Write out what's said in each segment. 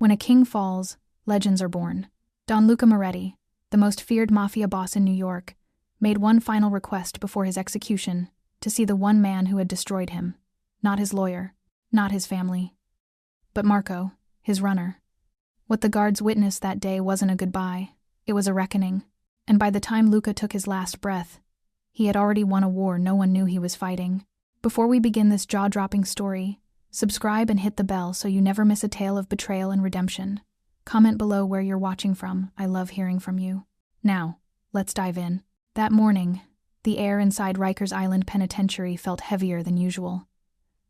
When a king falls, legends are born. Don Luca Moretti, the most feared mafia boss in New York, made one final request before his execution: to see the one man who had destroyed him. Not his lawyer, not his family, but Marco, his runner. What the guards witnessed that day wasn't a goodbye, it was a reckoning. And by the time Luca took his last breath, he had already won a war no one knew he was fighting. Before we begin this jaw-dropping story, subscribe and hit the bell so you never miss a tale of betrayal and redemption. Comment below where you're watching from. I love hearing from you. Now, let's dive in. That morning, the air inside Rikers Island Penitentiary felt heavier than usual,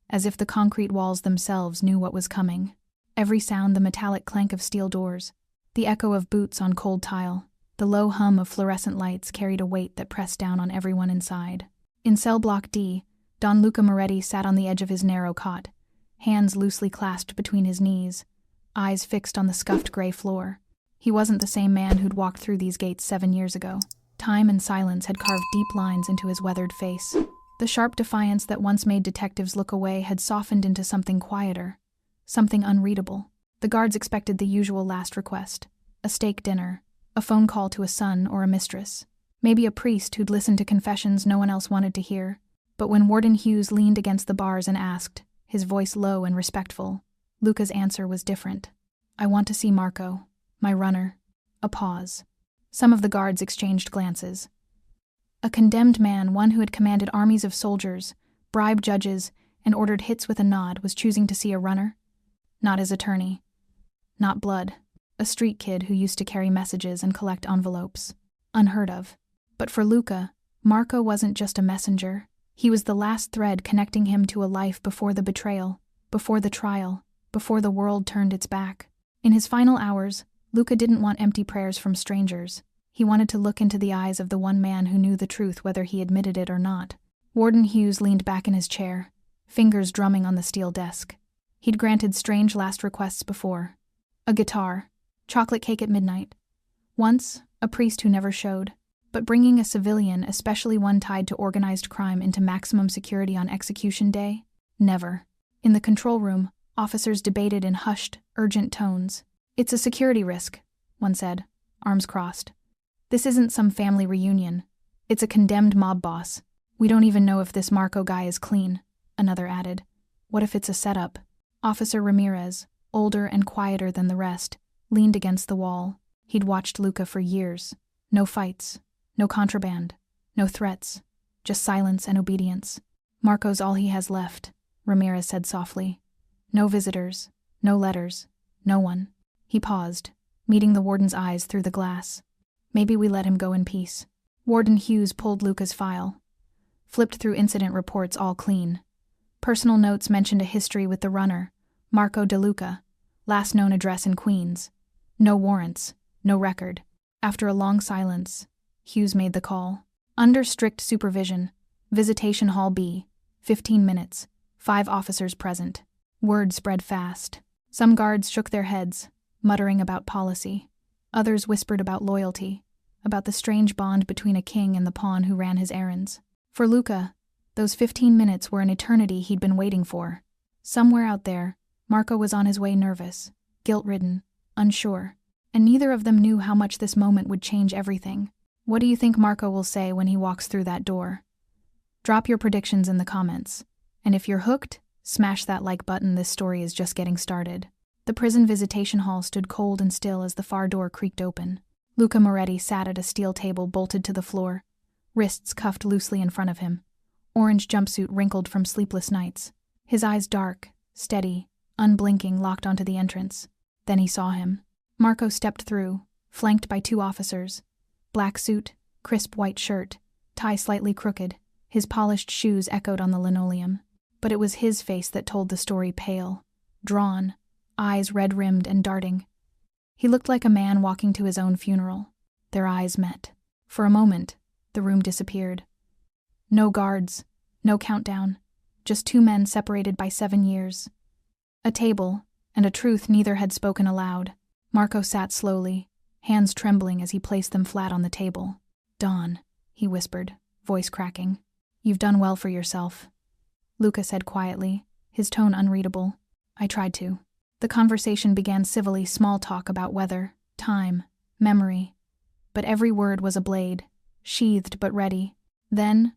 as if the concrete walls themselves knew what was coming. Every sound, the metallic clank of steel doors, the echo of boots on cold tile, the low hum of fluorescent lights carried a weight that pressed down on everyone inside. In cell block D, Don Luca Moretti sat on the edge of his narrow cot, hands loosely clasped between his knees, eyes fixed on the scuffed gray floor. He wasn't the same man who'd walked through these gates 7 years ago. Time and silence had carved deep lines into his weathered face. The sharp defiance that once made detectives look away had softened into something quieter, something unreadable. The guards expected the usual last request: a steak dinner, a phone call to a son or a mistress, maybe a priest who'd listened to confessions no one else wanted to hear. But when Warden Hughes leaned against the bars and asked, his voice low and respectful, Luca's answer was different. "I want to see Marco, my runner." A pause. Some of the guards exchanged glances. A condemned man, one who had commanded armies of soldiers, bribed judges, and ordered hits with a nod, was choosing to see a runner? Not his attorney. Not blood. A street kid who used to carry messages and collect envelopes. Unheard of. But for Luca, Marco wasn't just a messenger. He was the last thread connecting him to a life before the betrayal, before the trial, before the world turned its back. In his final hours, Luca didn't want empty prayers from strangers. He wanted to look into the eyes of the one man who knew the truth whether he admitted it or not. Warden Hughes leaned back in his chair, fingers drumming on the steel desk. He'd granted strange last requests before. A guitar, chocolate cake at midnight. Once, a priest who never showed. But bringing a civilian, especially one tied to organized crime, into maximum security on execution day? Never. In the control room, officers debated in hushed, urgent tones. "It's a security risk," one said, arms crossed. "This isn't some family reunion. It's a condemned mob boss. We don't even know if this Marco guy is clean," another added. "What if it's a setup?" Officer Ramirez, older and quieter than the rest, leaned against the wall. He'd watched Luca for years. No fights, no contraband, no threats, just silence and obedience. "Marco's all he has left," Ramirez said softly. "No visitors, no letters, no one." He paused, meeting the warden's eyes through the glass. "Maybe we let him go in peace." Warden Hughes pulled Luca's file, flipped through incident reports all clean. Personal notes mentioned a history with the runner, Marco De Luca, last known address in Queens. No warrants, no record. After a long silence, Hughes made the call. "Under strict supervision, Visitation Hall B, 15 minutes, 5 officers present." Word spread fast. Some guards shook their heads, muttering about policy. Others whispered about loyalty, about the strange bond between a king and the pawn who ran his errands. For Luca, those 15 minutes were an eternity he'd been waiting for. Somewhere out there, Marco was on his way, nervous, guilt-ridden, unsure, and neither of them knew how much this moment would change everything. What do you think Marco will say when he walks through that door? Drop your predictions in the comments. And if you're hooked, smash that like button. This story is just getting started. The prison visitation hall stood cold and still as the far door creaked open. Luca Moretti sat at a steel table bolted to the floor, wrists cuffed loosely in front of him, orange jumpsuit wrinkled from sleepless nights. His eyes dark, steady, unblinking, locked onto the entrance. Then he saw him. Marco stepped through, flanked by 2 officers. Black suit, crisp white shirt, tie slightly crooked. His polished shoes echoed on the linoleum. But it was his face that told the story, pale, drawn, eyes red-rimmed and darting. He looked like a man walking to his own funeral. Their eyes met. For a moment, the room disappeared. No guards, no countdown, just 2 men separated by 7 years. A table, and a truth neither had spoken aloud. Marco sat slowly, hands trembling as he placed them flat on the table. "Don," he whispered, voice cracking. "You've done well for yourself." Luca said quietly, his tone unreadable. "I tried to. The conversation began civilly, small talk about weather, time, memory. But every word was a blade, sheathed but ready. Then,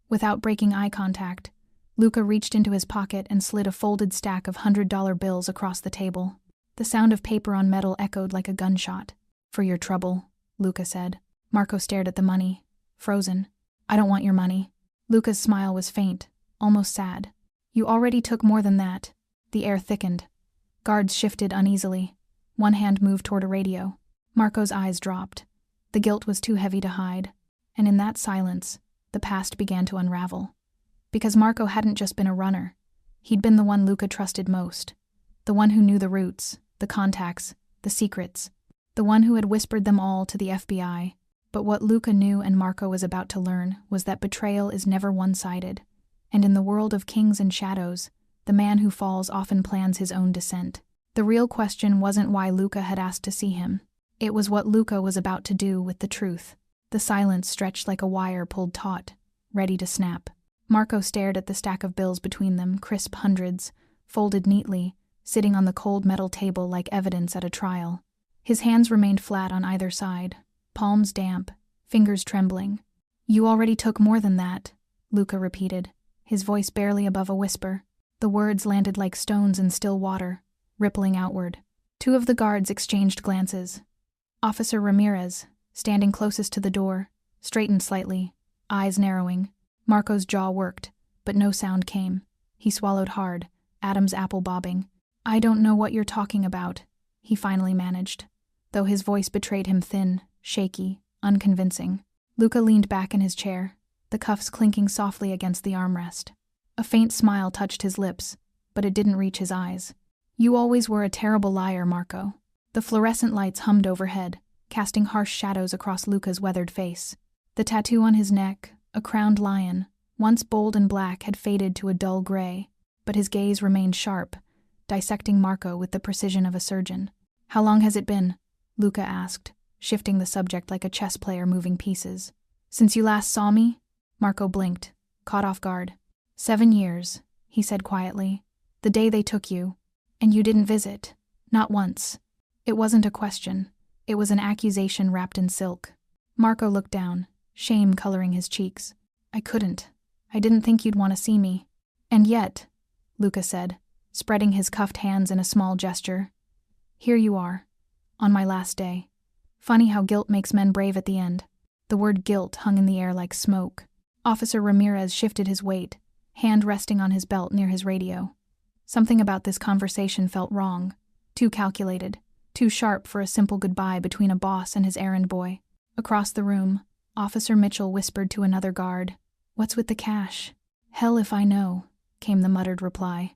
without breaking eye contact, Luca reached into his pocket and slid a folded stack of $100 bills across the table. The sound of paper on metal echoed like a gunshot. "For your trouble," Luca said. Marco stared at the money, frozen. "I don't want your money." Luca's smile was faint, almost sad. "You already took more than that." The air thickened. Guards shifted uneasily. One hand moved toward a radio. Marco's eyes dropped. The guilt was too heavy to hide. And in that silence, the past began to unravel. Because Marco hadn't just been a runner. He'd been the one Luca trusted most. The one who knew the routes, the contacts, the secrets. The one who had whispered them all to the FBI. But what Luca knew and Marco was about to learn was that betrayal is never one-sided. And in the world of kings and shadows, the man who falls often plans his own descent. The real question wasn't why Luca had asked to see him. It was what Luca was about to do with the truth. The silence stretched like a wire pulled taut, ready to snap. Marco stared at the stack of bills between them, crisp hundreds, folded neatly, sitting on the cold metal table like evidence at a trial. His hands remained flat on either side, palms damp, fingers trembling. "You already took more than that," Luca repeated, his voice barely above a whisper. The words landed like stones in still water, rippling outward. Two of the guards exchanged glances. Officer Ramirez, standing closest to the door, straightened slightly, eyes narrowing. Marco's jaw worked, but no sound came. He swallowed hard, Adam's apple bobbing. "I don't know what you're talking about," he finally managed, though his voice betrayed him thin, shaky, unconvincing. Luca leaned back in his chair, the cuffs clinking softly against the armrest. A faint smile touched his lips, but it didn't reach his eyes. "You always were a terrible liar, Marco." The fluorescent lights hummed overhead, casting harsh shadows across Luca's weathered face. The tattoo on his neck, a crowned lion, once bold and black, had faded to a dull gray, but his gaze remained sharp, dissecting Marco with the precision of a surgeon. "How long has it been?" Luca asked, shifting the subject like a chess player moving pieces. "Since you last saw me?" Marco blinked, caught off guard. 7 years, he said quietly. "The day they took you. And you didn't visit. Not once." It wasn't a question. It was an accusation wrapped in silk. Marco looked down, shame coloring his cheeks. "I couldn't. I didn't think you'd want to see me." "And yet," Luca said, spreading his cuffed hands in a small gesture, "here you are, on my last day. Funny how guilt makes men brave at the end." The word guilt hung in the air like smoke. Officer Ramirez shifted his weight, hand resting on his belt near his radio. Something about this conversation felt wrong, too calculated, too sharp for a simple goodbye between a boss and his errand boy. Across the room, Officer Mitchell whispered to another guard, "What's with the cash?" "Hell if I know," came the muttered reply.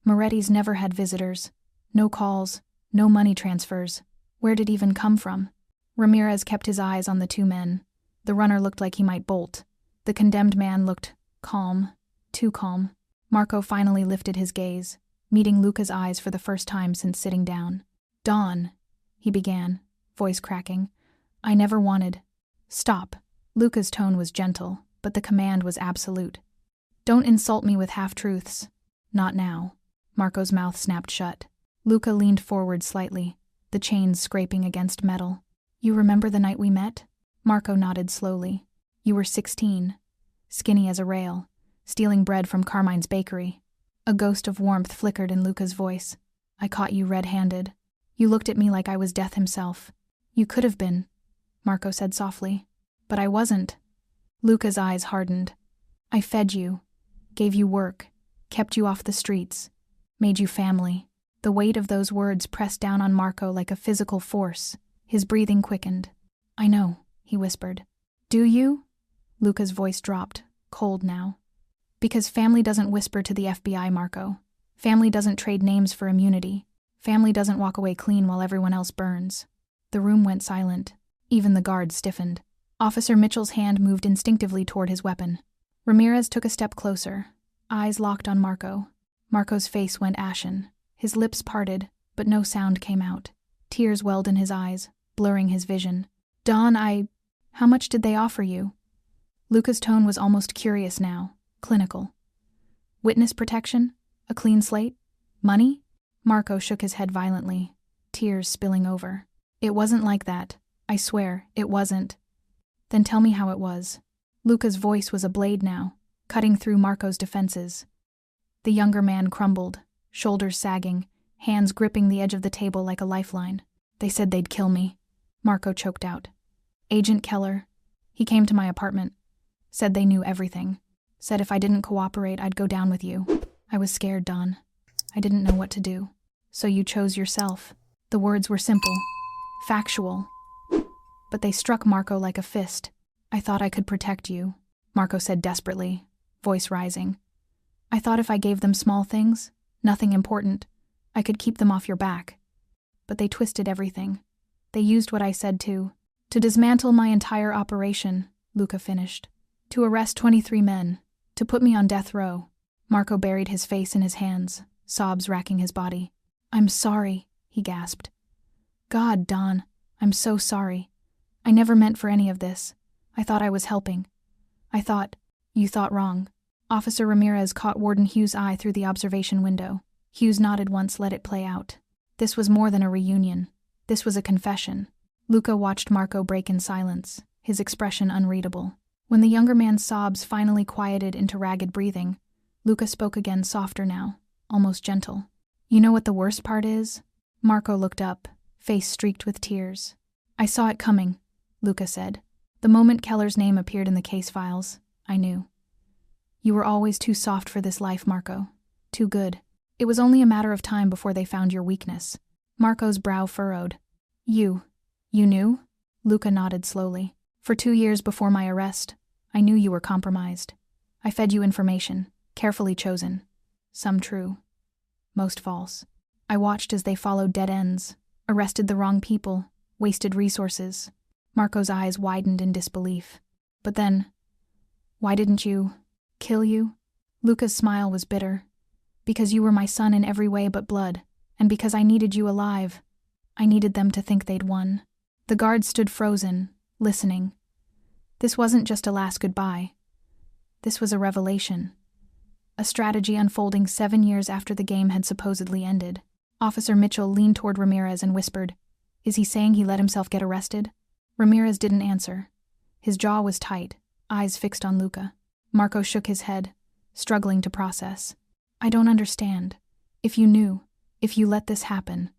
"Moretti's never had visitors. No calls, no money transfers. Where'd it even come from?" Ramirez kept his eyes on the two men. The runner looked like he might bolt. The condemned man looked calm, too calm. Marco finally lifted his gaze, meeting Luca's eyes for the first time since sitting down. "Dawn," he began, voice cracking. "I never wanted—" "Stop." Luca's tone was gentle, but the command was absolute. "Don't insult me with half-truths." "Not now." Marco's mouth snapped shut. Luca leaned forward slightly, the chains scraping against metal. "You remember the night we met?" Marco nodded slowly. "You were 16, skinny as a rail, stealing bread from Carmine's bakery." A ghost of warmth flickered in Luca's voice. "I caught you red-handed. You looked at me like I was death himself." "You could have been," Marco said softly. "But I wasn't." Luca's eyes hardened. "I fed you, gave you work, kept you off the streets, made you family." The weight of those words pressed down on Marco like a physical force. His breathing quickened. "I know," he whispered. "Do you?" Luca's voice dropped, cold now. "Because family doesn't whisper to the FBI, Marco. Family doesn't trade names for immunity. Family doesn't walk away clean while everyone else burns." The room went silent. Even the guards stiffened. Officer Mitchell's hand moved instinctively toward his weapon. Ramirez took a step closer, eyes locked on Marco. Marco's face went ashen. His lips parted, but no sound came out. Tears welled in his eyes, blurring his vision. "Dawn, how much did they offer you?" Luca's tone was almost curious now, clinical. "Witness protection? A clean slate? Money?" Marco shook his head violently, tears spilling over. It wasn't like that. I swear, it wasn't. Then tell me how it was. Luca's voice was a blade now, cutting through Marco's defenses. The younger man crumbled, shoulders sagging, hands gripping the edge of the table like a lifeline. They said they'd kill me. Marco choked out. Agent Keller. He came to my apartment. Said they knew everything. Said if I didn't cooperate, I'd go down with you. I was scared, Don. I didn't know what to do. So you chose yourself. The words were simple, factual, but they struck Marco like a fist. I thought I could protect you, Marco said desperately, voice rising. I thought if I gave them small things, nothing important, I could keep them off your back. But they twisted everything. They used what I said to dismantle my entire operation, Luca finished. To arrest 23 men, to put me on death row. Marco buried his face in his hands, sobs racking his body. I'm sorry, he gasped. God, Don, I'm so sorry. I never meant for any of this. I thought I was helping. You thought wrong. Officer Ramirez caught Warden Hughes' eye through the observation window. Hughes nodded once, let it play out. This was more than a reunion. This was a confession. Luca watched Marco break in silence, his expression unreadable. When the younger man's sobs finally quieted into ragged breathing, Luca spoke again, softer now, almost gentle. You know what the worst part is? Marco looked up, face streaked with tears. I saw it coming, Luca said. The moment Keller's name appeared in the case files, I knew. You were always too soft for this life, Marco. Too good. It was only a matter of time before they found your weakness. Marco's brow furrowed. You knew? Luca nodded slowly. For 2 years before my arrest, I knew you were compromised. I fed you information, carefully chosen. Some true. Most false. I watched as they followed dead ends, arrested the wrong people, wasted resources. Marco's eyes widened in disbelief. But then, why didn't you kill you? Luca's smile was bitter. Because you were my son in every way but blood, and because I needed you alive. I needed them to think they'd won. The guards stood frozen, listening. This wasn't just a last goodbye. This was a revelation. A strategy unfolding 7 years after the game had supposedly ended. Officer Mitchell leaned toward Ramirez and whispered, Is he saying he let himself get arrested? Ramirez didn't answer. His jaw was tight, eyes fixed on Luca. Marco shook his head, struggling to process. I don't understand. If you knew, if you let this happen,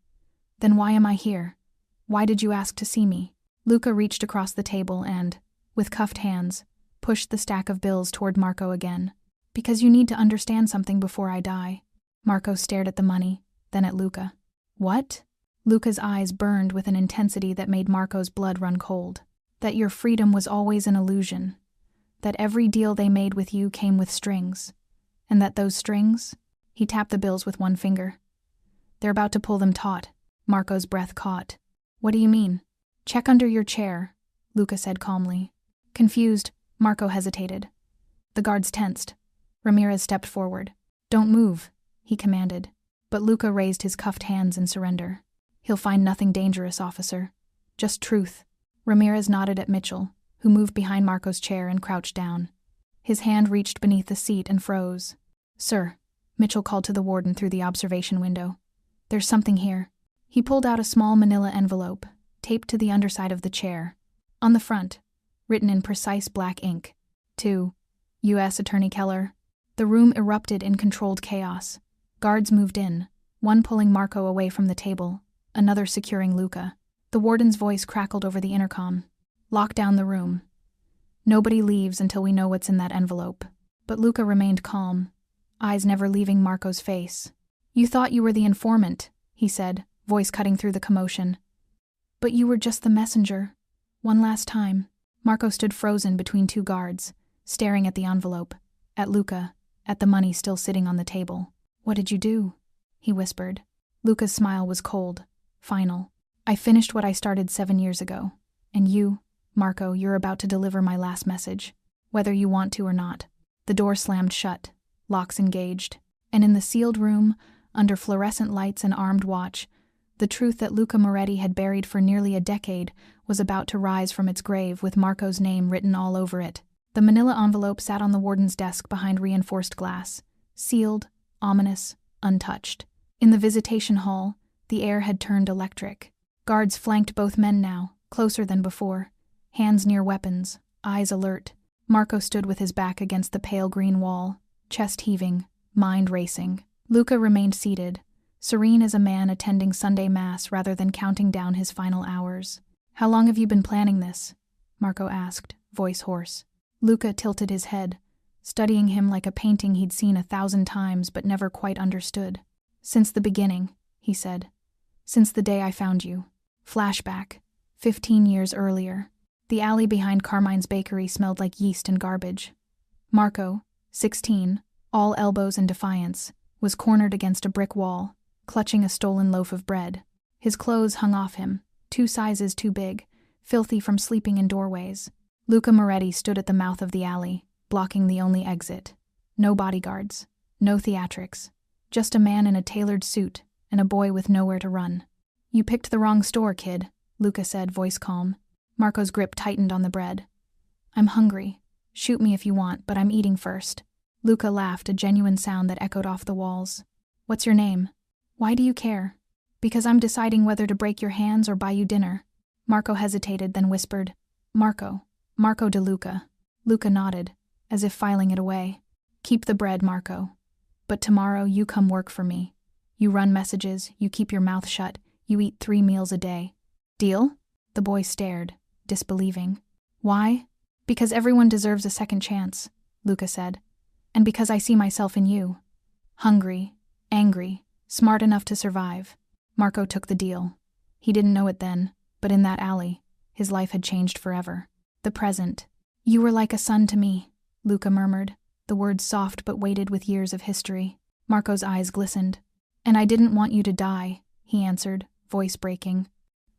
then why am I here? Why did you ask to see me? Luca reached across the table and, with cuffed hands, pushed the stack of bills toward Marco again. Because you need to understand something before I die. Marco stared at the money, then at Luca. What? Luca's eyes burned with an intensity that made Marco's blood run cold. That your freedom was always an illusion. That every deal they made with you came with strings. And that those strings? He tapped the bills with one finger. They're about to pull them taut. Marco's breath caught. What do you mean? Check under your chair, Luca said calmly. Confused, Marco hesitated. The guards tensed. Ramirez stepped forward. Don't move, he commanded. But Luca raised his cuffed hands in surrender. He'll find nothing dangerous, officer. Just truth. Ramirez nodded at Mitchell, who moved behind Marco's chair and crouched down. His hand reached beneath the seat and froze. Sir, Mitchell called to the warden through the observation window. There's something here. He pulled out a small manila envelope, taped to the underside of the chair. On the front, written in precise black ink, to U.S. Attorney Keller. The room erupted in controlled chaos. Guards moved in, one pulling Marco away from the table, another securing Luca. The warden's voice crackled over the intercom. Lock down the room. Nobody leaves until we know what's in that envelope. But Luca remained calm, eyes never leaving Marco's face. You thought you were the informant, he said, voice cutting through the commotion. But you were just the messenger. One last time. Marco stood frozen between two guards, staring at the envelope, at Luca, at the money still sitting on the table. What did you do? He whispered. Luca's smile was cold, final. I finished what I started 7 years ago. And you, Marco, you're about to deliver my last message, whether you want to or not. The door slammed shut, locks engaged, and in the sealed room, under fluorescent lights and armed watch, the truth that Luca Moretti had buried for nearly a decade was about to rise from its grave with Marco's name written all over it. The manila envelope sat on the warden's desk behind reinforced glass, sealed, ominous, untouched. In the visitation hall, the air had turned electric. Guards flanked both men now, closer than before, hands near weapons, eyes alert. Marco stood with his back against the pale green wall, chest heaving, mind racing. Luca remained seated, serene as a man attending Sunday Mass rather than counting down his final hours. "How long have you been planning this?" Marco asked, voice hoarse. Luca tilted his head, studying him like a painting he'd seen 1,000 times but never quite understood. "Since the beginning," he said. "Since the day I found you." Flashback. 15 years earlier. The alley behind Carmine's bakery smelled like yeast and garbage. Marco, 16, all elbows and defiance, was cornered against a brick wall, clutching a stolen loaf of bread. His clothes hung off him, 2 sizes too big, filthy from sleeping in doorways. Luca Moretti stood at the mouth of the alley, blocking the only exit. No bodyguards, no theatrics, just a man in a tailored suit and a boy with nowhere to run. "You picked the wrong store, kid," Luca said, voice calm. Marco's grip tightened on the bread. "I'm hungry. Shoot me if you want, but I'm eating first." Luca laughed, a genuine sound that echoed off the walls. "What's your name?" "Why do you care?" "Because I'm deciding whether to break your hands or buy you dinner." Marco hesitated, then whispered, "Marco. Marco de Luca." Luca nodded, as if filing it away. "Keep the bread, Marco. But tomorrow you come work for me. You run messages, you keep your mouth shut, you eat 3 meals a day. Deal?" The boy stared, disbelieving. "Why?" "Because everyone deserves a second chance," Luca said. "And because I see myself in you. Hungry, angry, smart enough to survive." Marco took the deal. He didn't know it then, but in that alley, his life had changed forever. The present. "You were like a son to me," Luca murmured, the words soft but weighted with years of history. Marco's eyes glistened. "And I didn't want you to die," he answered, voice breaking.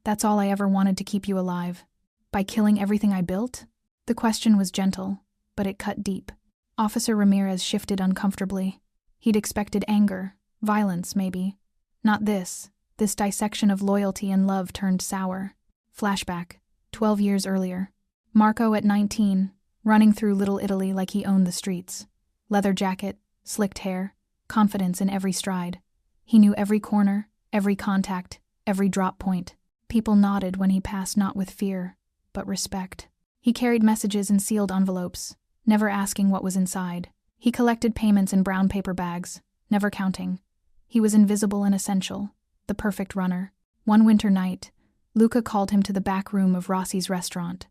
"That's all I ever wanted, to keep you alive." "By killing everything I built?" The question was gentle, but it cut deep. Officer Ramirez shifted uncomfortably. He'd expected anger, violence maybe. Not this. This dissection of loyalty and love turned sour. Flashback. 12 years earlier. Marco at 19, running through Little Italy like he owned the streets. Leather jacket, slicked hair, confidence in every stride. He knew every corner, every contact, every drop point. People nodded when he passed, not with fear, but respect. He carried messages in sealed envelopes, never asking what was inside. He collected payments in brown paper bags, never counting. He was invisible and essential, the perfect runner. One winter night, Luca called him to the back room of Rossi's restaurant.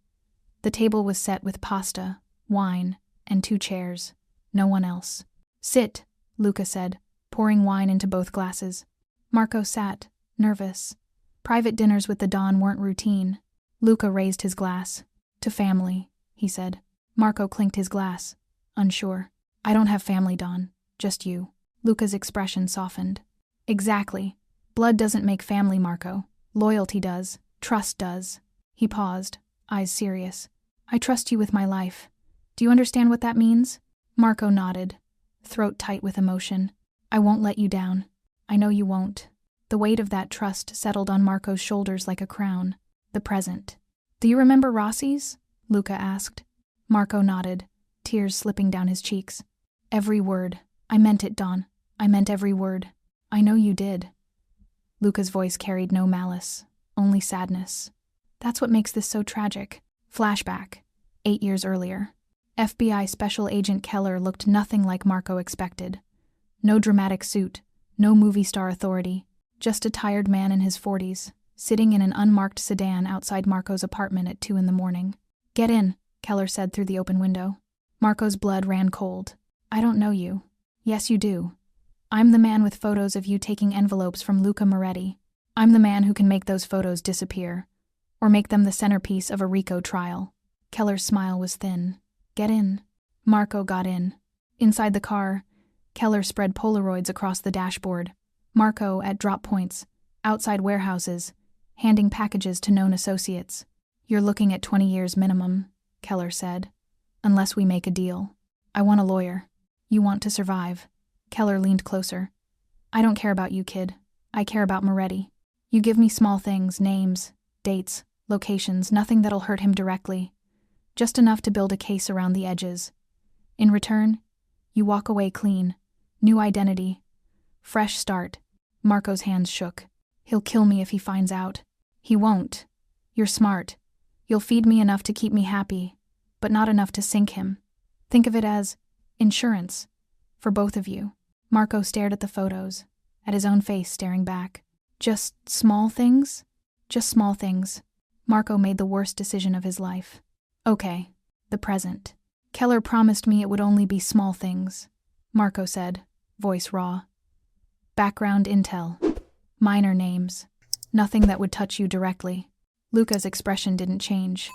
The table was set with pasta, wine, and 2 chairs. No one else. "Sit," Luca said, pouring wine into both glasses. Marco sat, nervous. Private dinners with the Don weren't routine. Luca raised his glass. "To family," he said. Marco clinked his glass, unsure. "I don't have family, Don. Just you." Luca's expression softened. "Exactly. Blood doesn't make family, Marco. Loyalty does. Trust does." He paused, eyes serious. "I trust you with my life. Do you understand what that means?" Marco nodded, throat tight with emotion. "I won't let you down. I know you won't." The weight of that trust settled on Marco's shoulders like a crown. The present. "Do you remember Rossi's?" Luca asked. Marco nodded, tears slipping down his cheeks. "Every word. I meant it, Don. I meant every word." "I know you did." Luca's voice carried no malice, only sadness. "That's what makes this so tragic." Flashback. 8 years earlier. FBI Special Agent Keller looked nothing like Marco expected. No dramatic suit, no movie star authority, just a tired man in his 40s, sitting in an unmarked sedan outside Marco's apartment at 2 a.m. "Get in," Keller said through the open window. Marco's blood ran cold. "I don't know you." "Yes, you do. I'm the man with photos of you taking envelopes from Luca Moretti. I'm the man who can make those photos disappear, or make them the centerpiece of a RICO trial." Keller's smile was thin. "Get in." Marco got in. Inside the car, Keller spread Polaroids across the dashboard. Marco at drop points, outside warehouses, handing packages to known associates. "You're looking at 20 years minimum," Keller said. "Unless we make a deal. I want a lawyer. You want to survive." Keller leaned closer. "I don't care about you, kid. I care about Moretti. You give me small things, names, dates, locations, nothing that'll hurt him directly. Just enough to build a case around the edges. In return, you walk away clean. New identity. Fresh start. Marco's hands shook. He'll kill me if he finds out. He won't. You're smart. You'll feed me enough to keep me happy, but not enough to sink him. Think of it as insurance. For both of you. Marco stared at the photos, at his own face staring back. Just small things? Just small things. Marco made the worst decision of his life. Okay, the present. Keller promised me it would only be small things, Marco said, voice raw. Background intel. Minor names. Nothing that would touch you directly. Luca's expression didn't change.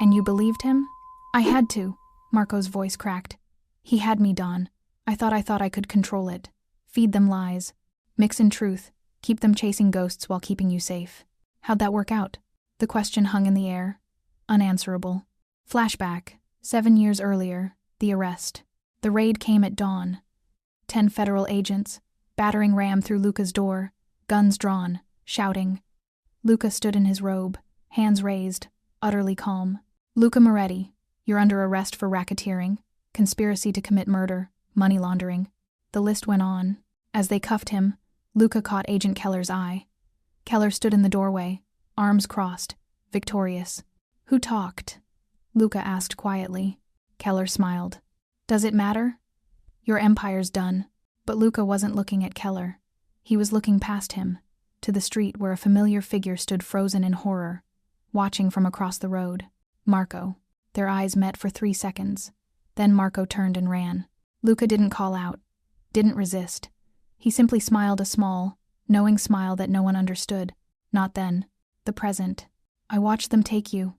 And you believed him? I had to, Marco's voice cracked. He had me, Don. I thought I could control it. Feed them lies. Mix in truth. Keep them chasing ghosts while keeping you safe. How'd that work out? The question hung in the air. Unanswerable. Flashback. 7 years earlier. The arrest. The raid came at dawn. 10 federal agents. Battering ram through Luca's door. Guns drawn. Shouting. Luca stood in his robe. Hands raised. Utterly calm. Luca Moretti. You're under arrest for racketeering. Conspiracy to commit murder. Money laundering. The list went on. As they cuffed him, Luca caught Agent Keller's eye. Keller stood in the doorway, arms crossed, victorious. Who talked? Luca asked quietly. Keller smiled. Does it matter? Your empire's done. But Luca wasn't looking at Keller. He was looking past him, to the street where a familiar figure stood frozen in horror, watching from across the road. Marco. Their eyes met for 3 seconds. Then Marco turned and ran. Luca didn't call out, didn't resist. He simply smiled a small, knowing smile that no one understood. Not then. The present. I watched them take you,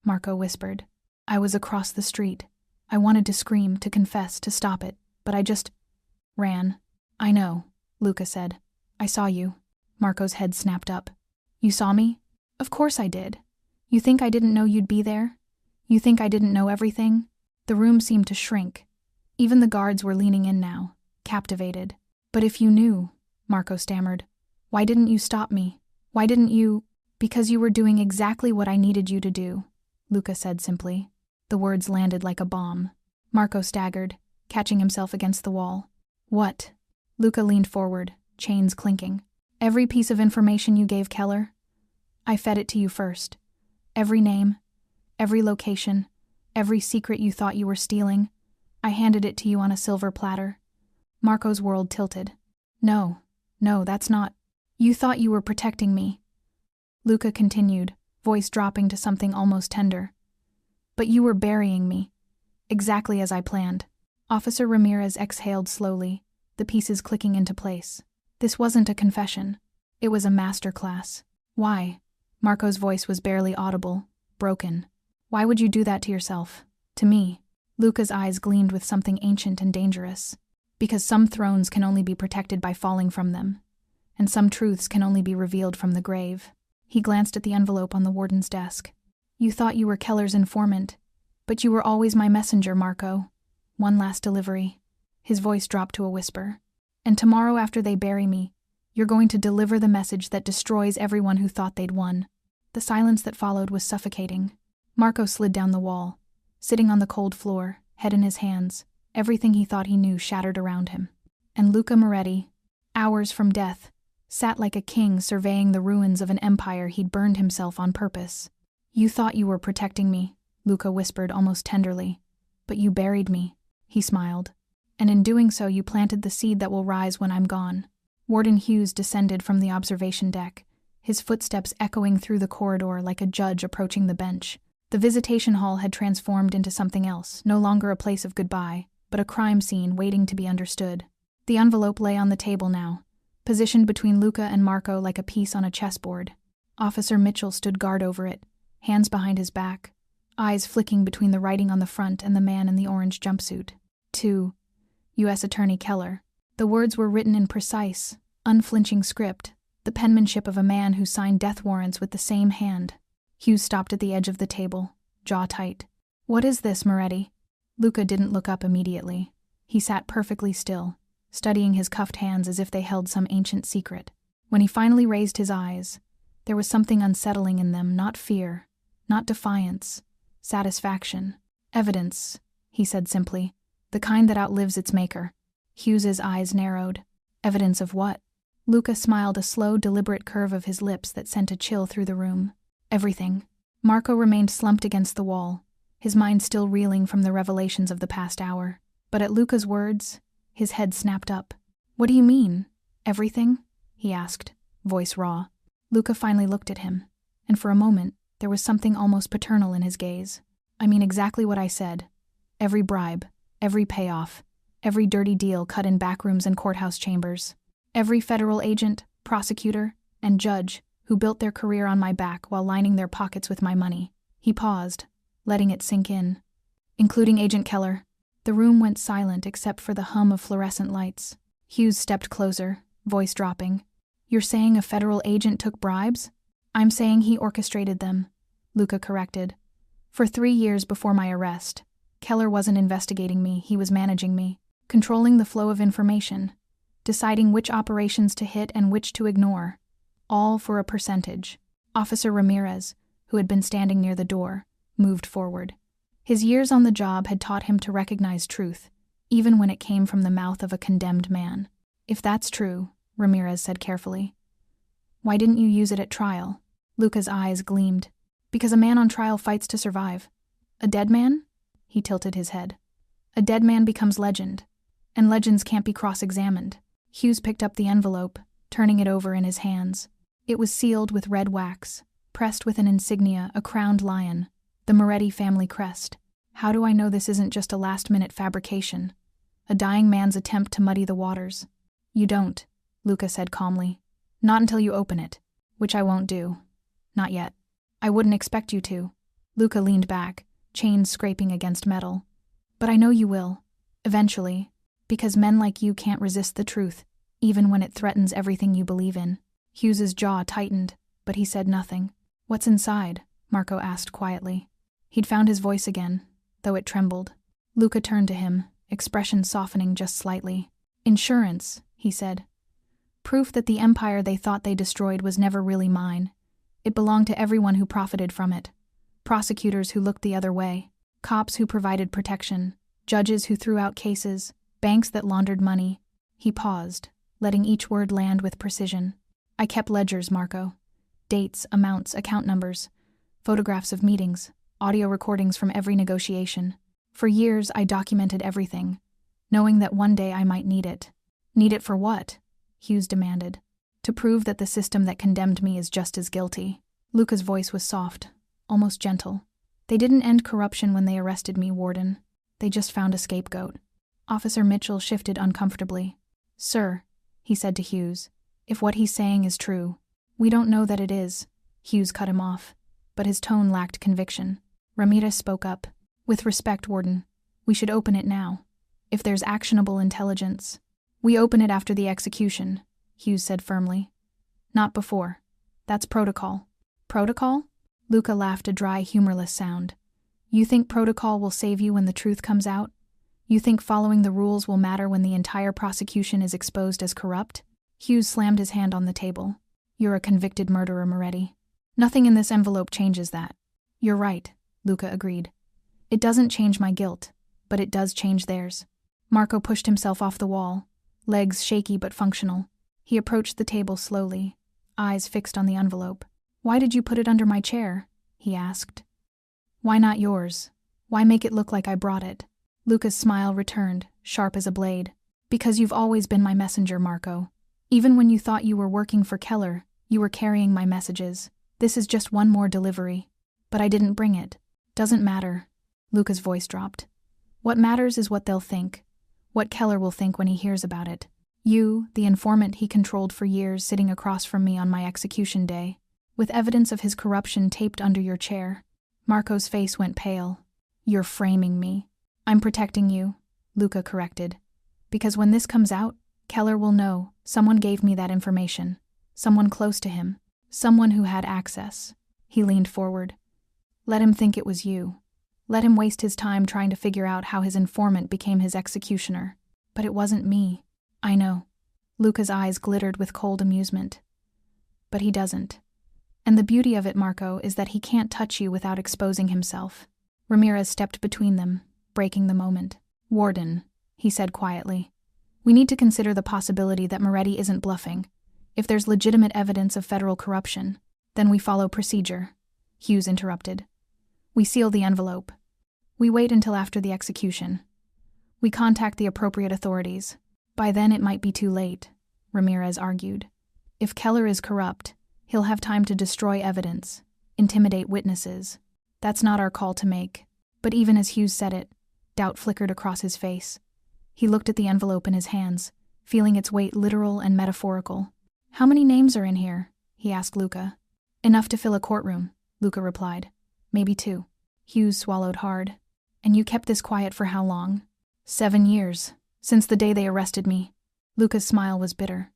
Marco whispered. I was across the street. I wanted to scream, to confess, to stop it, but I just ran. I know, Luca said. I saw you. Marco's head snapped up. You saw me? Of course I did. You think I didn't know you'd be there? You think I didn't know everything? The room seemed to shrink. Even the guards were leaning in now, captivated. But if you knew, Marco stammered, why didn't you stop me? Why didn't you? Because you were doing exactly what I needed you to do, Luca said simply. The words landed like a bomb. Marco staggered, catching himself against the wall. What? Luca leaned forward, chains clinking. Every piece of information you gave Keller? I fed it to you first. Every name, every location, every secret you thought you were stealing. I handed it to you on a silver platter. Marco's world tilted. No, that's not. You thought you were protecting me. Luca continued, voice dropping to something almost tender. But you were burying me. Exactly as I planned. Officer Ramirez exhaled slowly, the pieces clicking into place. This wasn't a confession. It was a masterclass. Why? Marco's voice was barely audible, broken. Why would you do that to yourself? To me? Luca's eyes gleamed with something ancient and dangerous. Because some thrones can only be protected by falling from them, and some truths can only be revealed from the grave. He glanced at the envelope on the warden's desk. You thought you were Keller's informant, but you were always my messenger, Marco. One last delivery. His voice dropped to a whisper. And tomorrow after they bury me, you're going to deliver the message that destroys everyone who thought they'd won. The silence that followed was suffocating. Marco slid down the wall, sitting on the cold floor, head in his hands. Everything he thought he knew shattered around him. And Luca Moretti, hours from death, sat like a king surveying the ruins of an empire he'd burned himself on purpose. You thought you were protecting me, Luca whispered almost tenderly. But you buried me, he smiled. And in doing so you planted the seed that will rise when I'm gone. Warden Hughes descended from the observation deck, his footsteps echoing through the corridor like a judge approaching the bench. The visitation hall had transformed into something else, no longer a place of goodbye, but a crime scene waiting to be understood. The envelope lay on the table now, positioned between Luca and Marco like a piece on a chessboard. Officer Mitchell stood guard over it, hands behind his back, eyes flicking between the writing on the front and the man in the orange jumpsuit. To U.S. Attorney Keller. The words were written in precise, unflinching script, the penmanship of a man who signed death warrants with the same hand. Hughes stopped at the edge of the table, jaw tight. What is this, Moretti? Luca didn't look up immediately. He sat perfectly still, studying his cuffed hands as if they held some ancient secret. When he finally raised his eyes, there was something unsettling in them, not fear, not defiance, satisfaction. Evidence, he said simply, the kind that outlives its maker. Hughes's eyes narrowed. Evidence of what? Luca smiled, a slow, deliberate curve of his lips that sent a chill through the room. Everything. Marco remained slumped against the wall, his mind still reeling from the revelations of the past hour. But at Luca's words, his head snapped up. "What do you mean? Everything?" he asked, voice raw. Luca finally looked at him, and for a moment, there was something almost paternal in his gaze. "I mean exactly what I said. Every bribe, every payoff, every dirty deal cut in backrooms and courthouse chambers. Every federal agent, prosecutor, and judge who built their career on my back while lining their pockets with my money." He paused, letting it sink in. "Including Agent Keller." The room went silent except for the hum of fluorescent lights. Hughes stepped closer, voice dropping. "You're saying a federal agent took bribes?" "I'm saying he orchestrated them," Luca corrected. "For 3 years before my arrest, Keller wasn't investigating me, he was managing me, controlling the flow of information, deciding which operations to hit and which to ignore, all for a percentage." Officer Ramirez, who had been standing near the door, moved forward. His years on the job had taught him to recognize truth, even when it came from the mouth of a condemned man. "If that's true," Ramirez said carefully, "why didn't you use it at trial?" Luca's eyes gleamed. "Because a man on trial fights to survive. A dead man?" He tilted his head. "A dead man becomes legend, and legends can't be cross-examined." Hughes picked up the envelope, turning it over in his hands. It was sealed with red wax, pressed with an insignia, a crowned lion, the Moretti family crest. "How do I know this isn't just a last-minute fabrication? A dying man's attempt to muddy the waters?" "You don't," Luca said calmly. "Not until you open it, which I won't do. Not yet." "I wouldn't expect you to." Luca leaned back, chains scraping against metal. "But I know you will. Eventually. Because men like you can't resist the truth, even when it threatens everything you believe in." Hughes's jaw tightened, but he said nothing. "What's inside?" Marco asked quietly. He'd found his voice again, though it trembled. Luca turned to him, expression softening just slightly. "Insurance," he said. "Proof that the empire they thought they destroyed was never really mine. It belonged to everyone who profited from it. Prosecutors who looked the other way, cops who provided protection, judges who threw out cases, banks that laundered money." He paused, letting each word land with precision. "I kept ledgers, Marco. Dates, amounts, account numbers, photographs of meetings, audio recordings from every negotiation. For years, I documented everything, knowing that one day I might need it." "Need it for what?" Hughes demanded. "To prove that the system that condemned me is just as guilty." Luca's voice was soft, almost gentle. "They didn't end corruption when they arrested me, Warden. They just found a scapegoat." Officer Mitchell shifted uncomfortably. "Sir," he said to Hughes, "if what he's saying is true." "We don't know that it is," Hughes cut him off, but his tone lacked conviction. Ramirez spoke up. "With respect, Warden, we should open it now. If there's actionable intelligence." "We open it after the execution," Hughes said firmly. "Not before. That's protocol." "Protocol?" Luca laughed, a dry, humorless sound. "You think protocol will save you when the truth comes out? You think following the rules will matter when the entire prosecution is exposed as corrupt?" Hughes slammed his hand on the table. "You're a convicted murderer, Moretti. Nothing in this envelope changes that." "You're right," Luca agreed. "It doesn't change my guilt, but it does change theirs." Marco pushed himself off the wall, legs shaky but functional. He approached the table slowly, eyes fixed on the envelope. "Why did you put it under my chair?" he asked. "Why not yours? Why make it look like I brought it?" Luca's smile returned, sharp as a blade. "Because you've always been my messenger, Marco. Even when you thought you were working for Keller, you were carrying my messages. This is just one more delivery. But I didn't bring it." "Doesn't matter." Luca's voice dropped. "What matters is what they'll think. What Keller will think when he hears about it. You, the informant he controlled for years, sitting across from me on my execution day, with evidence of his corruption taped under your chair." Marco's face went pale. "You're framing me." "I'm protecting you," Luca corrected. "Because when this comes out, Keller will know someone gave me that information. Someone close to him. Someone who had access." He leaned forward. "Let him think it was you. Let him waste his time trying to figure out how his informant became his executioner. But it wasn't me." "I know." Luca's eyes glittered with cold amusement. "But he doesn't. And the beauty of it, Marco, is that he can't touch you without exposing himself." Ramirez stepped between them, breaking the moment. "Warden," he said quietly, "we need to consider the possibility that Moretti isn't bluffing. If there's legitimate evidence of federal corruption, then we follow procedure, Hughes interrupted. We seal the envelope. We wait until after the execution. We contact the appropriate authorities. By then it might be too late, Ramirez argued. If Keller is corrupt, he'll have time to destroy evidence, intimidate witnesses. That's not our call to make. But even as Hughes said it, doubt flickered across his face. He looked at the envelope in his hands, feeling its weight literal and metaphorical. How many names are in here? He asked Luca. Enough to fill a courtroom, Luca replied. Maybe 2. Hughes swallowed hard. And you kept this quiet for how long? 7 years, since the day they arrested me. Luca's smile was bitter.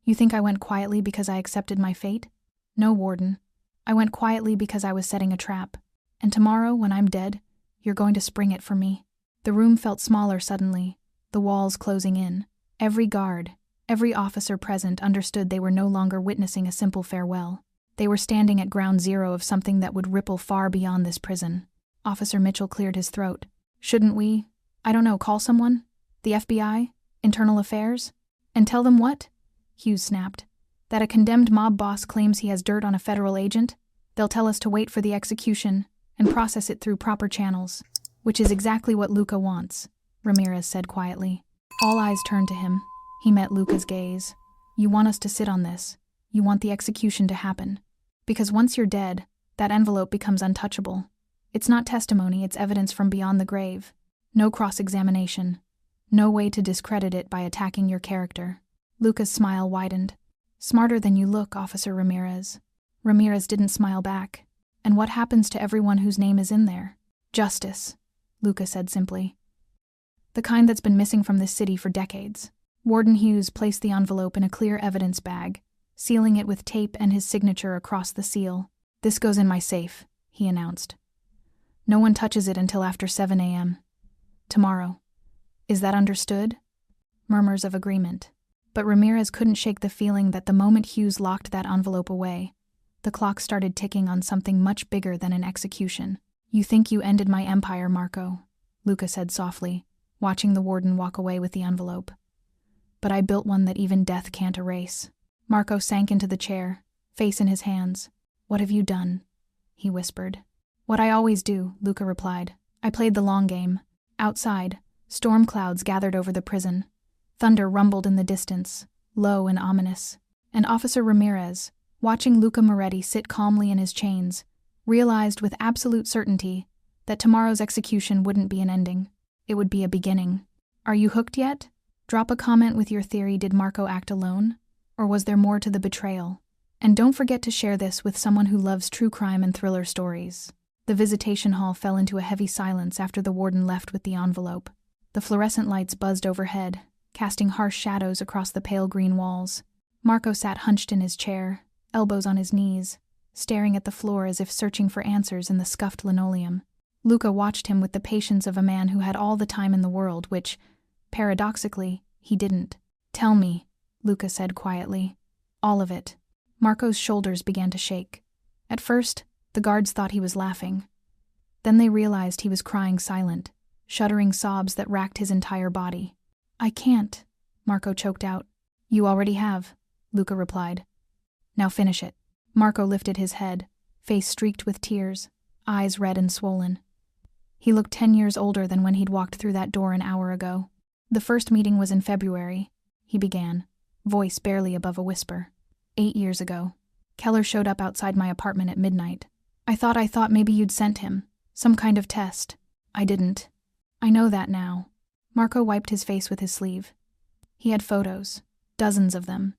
You think I went quietly because I accepted my fate? No, Warden. I went quietly because I was setting a trap. And tomorrow, when I'm dead, you're going to spring it for me. The room felt smaller suddenly, the walls closing in. Every guard, every officer present understood they were no longer witnessing a simple farewell. They were standing at ground zero of something that would ripple far beyond this prison. Officer Mitchell cleared his throat. Shouldn't we, call someone? The FBI? Internal Affairs? And tell them what? Hughes snapped. That a condemned mob boss claims he has dirt on a federal agent? They'll tell us to wait for the execution and process it through proper channels, which is exactly what Luca wants, Ramirez said quietly. All eyes turned to him. He met Luca's gaze. You want us to sit on this. You want the execution to happen. Because once you're dead, that envelope becomes untouchable. It's not testimony, it's evidence from beyond the grave. No cross-examination. No way to discredit it by attacking your character. Luca's smile widened. Smarter than you look, Officer Ramirez. Ramirez didn't smile back. And what happens to everyone whose name is in there? Justice, Luca said simply. The kind that's been missing from this city for decades. Warden Hughes placed the envelope in a clear evidence bag, sealing it with tape and his signature across the seal. This goes in my safe, he announced. No one touches it until after 7 a.m. tomorrow. Is that understood? Murmurs of agreement. But Ramirez couldn't shake the feeling that the moment Hughes locked that envelope away, the clock started ticking on something much bigger than an execution. You think you ended my empire, Marco, Luca said softly, watching the warden walk away with the envelope. But I built one that even death can't erase. Marco sank into the chair, face in his hands. What have you done? He whispered. What I always do, Luca replied. I played the long game. Outside, storm clouds gathered over the prison. Thunder rumbled in the distance, low and ominous. And Officer Ramirez, watching Luca Moretti sit calmly in his chains, realized with absolute certainty that tomorrow's execution wouldn't be an ending. It would be a beginning. Are you hooked yet? Drop a comment with your theory. Did Marco act alone? Or was there more to the betrayal? And don't forget to share this with someone who loves true crime and thriller stories. The visitation hall fell into a heavy silence after the warden left with the envelope. The fluorescent lights buzzed overhead, casting harsh shadows across the pale green walls. Marco sat hunched in his chair, elbows on his knees, staring at the floor as if searching for answers in the scuffed linoleum. Luca watched him with the patience of a man who had all the time in the world, which, paradoxically, he didn't. Tell me, Luca said quietly. All of it. Marco's shoulders began to shake. At first, the guards thought he was laughing. Then they realized he was crying silent, shuddering sobs that racked his entire body. I can't, Marco choked out. You already have, Luca replied. Now finish it. Marco lifted his head, face streaked with tears, eyes red and swollen. He looked 10 years older than when he'd walked through that door an hour ago. The first meeting was in February, he began, voice barely above a whisper. 8 years ago. Keller showed up outside my apartment at midnight. I thought maybe you'd sent him. Some kind of test. I didn't. I know that now. Marco wiped his face with his sleeve. He had photos. Dozens of them.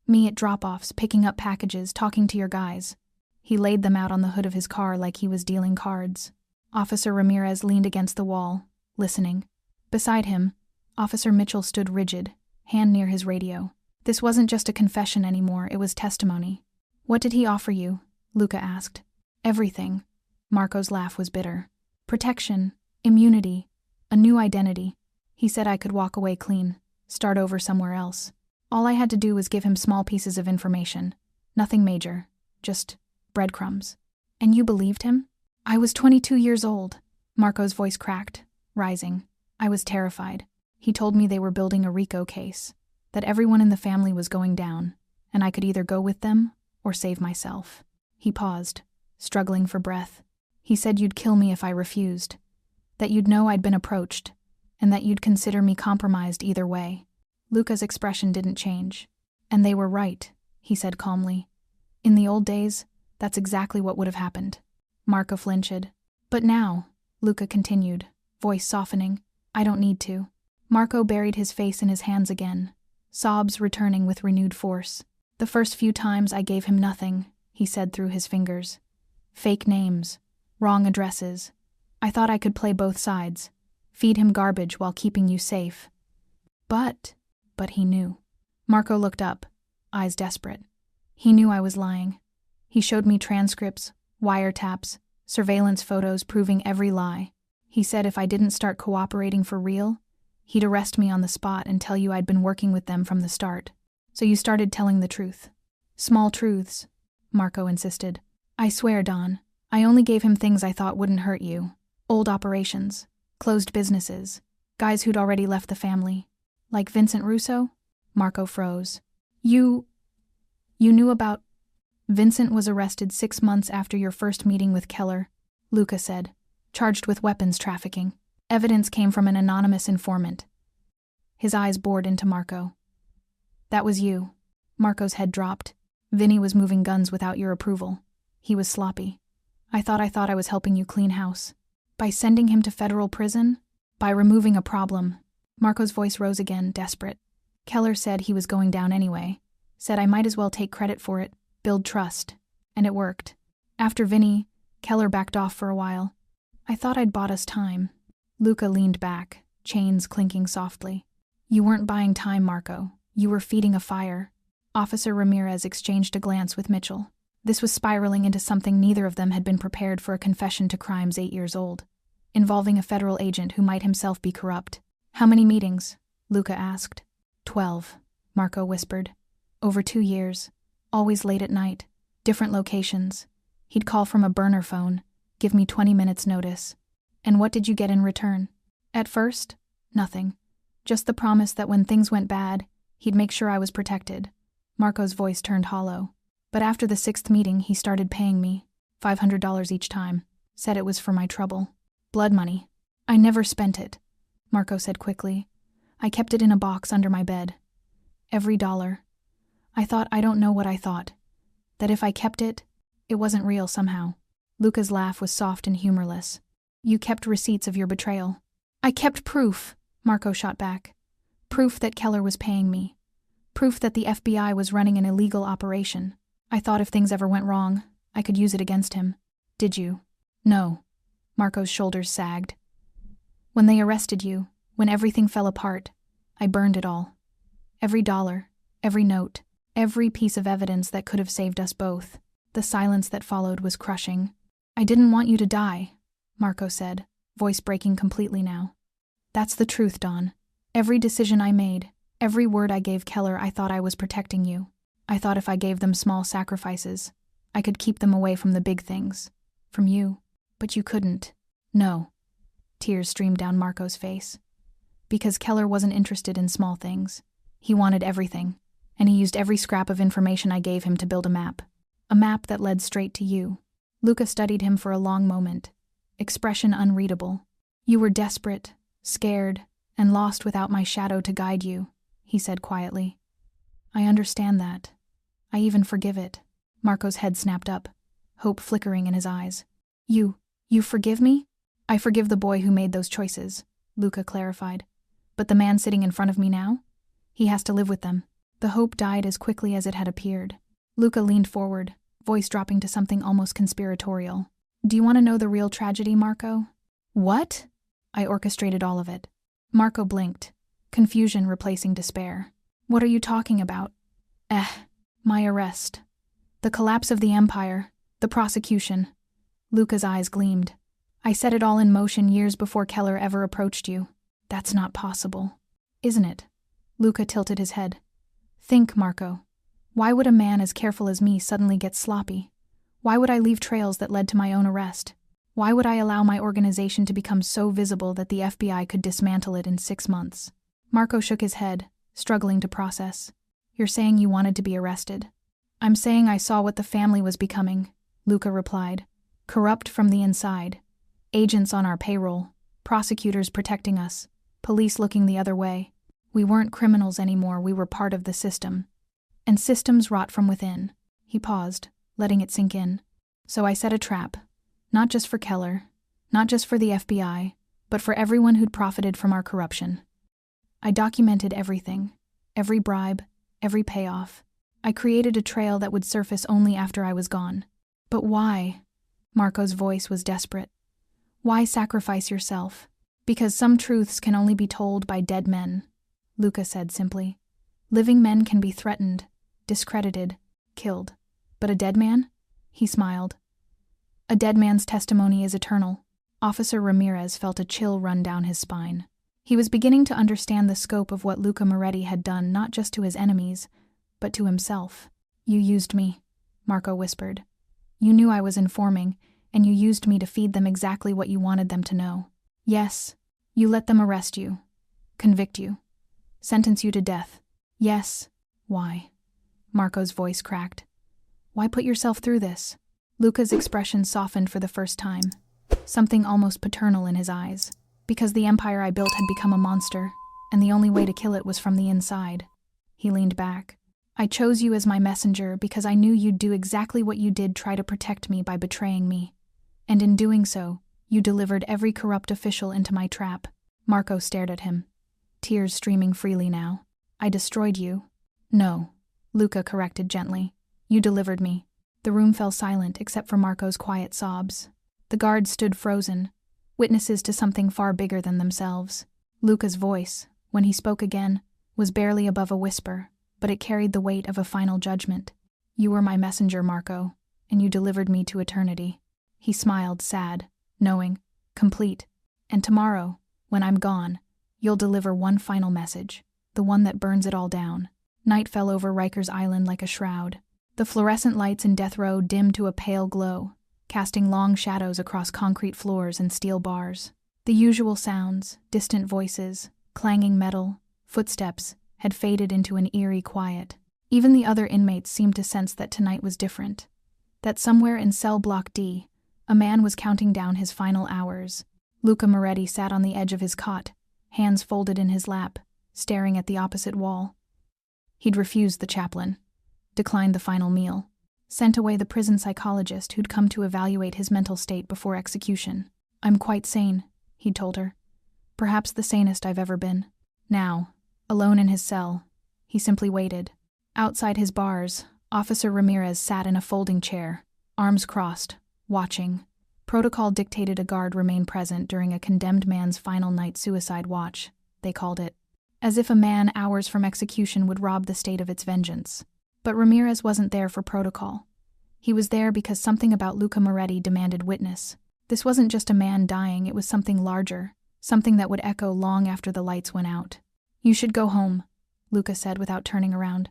Me at drop-offs, picking up packages, talking to your guys. He laid them out on the hood of his car like he was dealing cards. Officer Ramirez leaned against the wall, listening. Beside him, Officer Mitchell stood rigid, hand near his radio. This wasn't just a confession anymore, it was testimony. What did he offer you? Luca asked. Everything. Marco's laugh was bitter. Protection, immunity, a new identity. He said I could walk away clean, start over somewhere else. All I had to do was give him small pieces of information. Nothing major, just breadcrumbs. And you believed him? I was 22 years old. Marco's voice cracked, rising. I was terrified. He told me they were building a RICO case, that everyone in the family was going down, and I could either go with them or save myself. He paused, struggling for breath. He said you'd kill me if I refused, that you'd know I'd been approached, and that you'd consider me compromised either way. Luca's expression didn't change. And they were right, he said calmly. In the old days, that's exactly what would have happened. Marco flinched. But now, Luca continued, voice softening, I don't need to. Marco buried his face in his hands again, sobs returning with renewed force. The first few times I gave him nothing, he said through his fingers. Fake names, wrong addresses. I thought I could play both sides, feed him garbage while keeping you safe. But he knew. Marco looked up, eyes desperate. He knew I was lying. He showed me transcripts, wiretaps, surveillance photos proving every lie. He said if I didn't start cooperating for real, he'd arrest me on the spot and tell you I'd been working with them from the start. So you started telling the truth. Small truths, Marco insisted. I swear, Don, I only gave him things I thought wouldn't hurt you. Old operations, closed businesses, guys who'd already left the family. Like Vincent Russo? Marco froze. You knew about... Vincent was arrested 6 months after your first meeting with Keller, Luca said, charged with weapons trafficking. Evidence came from an anonymous informant. His eyes bored into Marco. That was you. Marco's head dropped. Vinny was moving guns without your approval. He was sloppy. I thought I was helping you clean house. By sending him to federal prison? By removing a problem. Marco's voice rose again, desperate. Keller said he was going down anyway. Said I might as well take credit for it, build trust. And it worked. After Vinny, Keller backed off for a while. I thought I'd bought us time. Luca leaned back, chains clinking softly. You weren't buying time, Marco. You were feeding a fire. Officer Ramirez exchanged a glance with Mitchell. This was spiraling into something neither of them had been prepared for, a confession to crimes 8 years old, involving a federal agent who might himself be corrupt. How many meetings? Luca asked. 12, Marco whispered. Over 2 years. Always late at night. Different locations. He'd call from a burner phone, give me 20 minutes notice. And what did you get in return? At first, nothing. Just the promise that when things went bad, he'd make sure I was protected. Marco's voice turned hollow. But after the 6th meeting, he started paying me $500 each time. Said it was for my trouble. Blood money. I never spent it, Marco said quickly. I kept it in a box under my bed. Every dollar. I don't know what I thought. That if I kept it, it wasn't real somehow. Luca's laugh was soft and humorless. You kept receipts of your betrayal. I kept proof, Marco shot back. Proof that Keller was paying me. Proof that the FBI was running an illegal operation. I thought if things ever went wrong, I could use it against him. Did you? No. Marco's shoulders sagged. When they arrested you, when everything fell apart, I burned it all. Every dollar, every note, every piece of evidence that could have saved us both. The silence that followed was crushing. I didn't want you to die, Marco said, voice breaking completely now. That's the truth, Don. Every decision I made, every word I gave Keller, I thought I was protecting you. I thought if I gave them small sacrifices, I could keep them away from the big things. From you. But you couldn't. No. Tears streamed down Marco's face. Because Keller wasn't interested in small things. He wanted everything, and he used every scrap of information I gave him to build a map. A map that led straight to you. Luca studied him for a long moment, expression unreadable. You were desperate, scared, and lost without my shadow to guide you, he said quietly. I understand that. I even forgive it. Marco's head snapped up, hope flickering in his eyes. You forgive me? I forgive the boy who made those choices, Luca clarified. But the man sitting in front of me now? He has to live with them. The hope died as quickly as it had appeared. Luca leaned forward, voice dropping to something almost conspiratorial. Do you want to know the real tragedy, Marco? What? I orchestrated all of it. Marco blinked, confusion replacing despair. What are you talking about? My arrest. The collapse of the empire, the prosecution. Luca's eyes gleamed. I set it all in motion years before Keller ever approached you. That's not possible. Isn't it? Luca tilted his head. Think, Marco. Why would a man as careful as me suddenly get sloppy? Why would I leave trails that led to my own arrest? Why would I allow my organization to become so visible that the FBI could dismantle it in 6 months? Marco shook his head, struggling to process. You're saying you wanted to be arrested. I'm saying I saw what the family was becoming, Luca replied. Corrupt from the inside. Agents on our payroll, prosecutors protecting us, police looking the other way. We weren't criminals anymore, we were part of the system. And systems rot from within. He paused, letting it sink in. So I set a trap. Not just for Keller, not just for the FBI, but for everyone who'd profited from our corruption. I documented everything, every bribe, every payoff. I created a trail that would surface only after I was gone. But why? Marco's voice was desperate. Why sacrifice yourself? Because some truths can only be told by dead men, Luca said simply. Living men can be threatened, discredited, killed. But a dead man? He smiled. A dead man's testimony is eternal. Officer Ramirez felt a chill run down his spine. He was beginning to understand the scope of what Luca Moretti had done not just to his enemies, but to himself. You used me, Marco whispered. You knew I was informing, and you used me to feed them exactly what you wanted them to know. Yes, you let them arrest you, convict you, sentence you to death. Yes, why? Marco's voice cracked. Why put yourself through this? Luca's expression softened for the first time, something almost paternal in his eyes. Because the empire I built had become a monster, and the only way to kill it was from the inside. He leaned back. I chose you as my messenger because I knew you'd do exactly what you did, try to protect me by betraying me. And in doing so, you delivered every corrupt official into my trap. Marco stared at him, tears streaming freely now. I destroyed you. No, Luca corrected gently. You delivered me. The room fell silent except for Marco's quiet sobs. The guards stood frozen, witnesses to something far bigger than themselves. Luca's voice, when he spoke again, was barely above a whisper, but it carried the weight of a final judgment. You were my messenger, Marco, and you delivered me to eternity. He smiled, sad, knowing, complete. And tomorrow, when I'm gone, you'll deliver one final message, the one that burns it all down. Night fell over Rikers Island like a shroud. The fluorescent lights in death row dimmed to a pale glow, casting long shadows across concrete floors and steel bars. The usual sounds, distant voices, clanging metal, footsteps, had faded into an eerie quiet. Even the other inmates seemed to sense that tonight was different. That somewhere in cell block D, a man was counting down his final hours. Luca Moretti sat on the edge of his cot, hands folded in his lap, staring at the opposite wall. He'd refused the chaplain, declined the final meal, sent away the prison psychologist who'd come to evaluate his mental state before execution. I'm quite sane, he'd told her. Perhaps the sanest I've ever been. Now, alone in his cell, he simply waited. Outside his bars, Officer Ramirez sat in a folding chair, arms crossed, watching. Protocol dictated a guard remain present during a condemned man's final night suicide watch, they called it. As if a man hours from execution would rob the state of its vengeance. But Ramirez wasn't there for protocol. He was there because something about Luca Moretti demanded witness. This wasn't just a man dying, it was something larger, something that would echo long after the lights went out. You should go home, Luca said without turning around.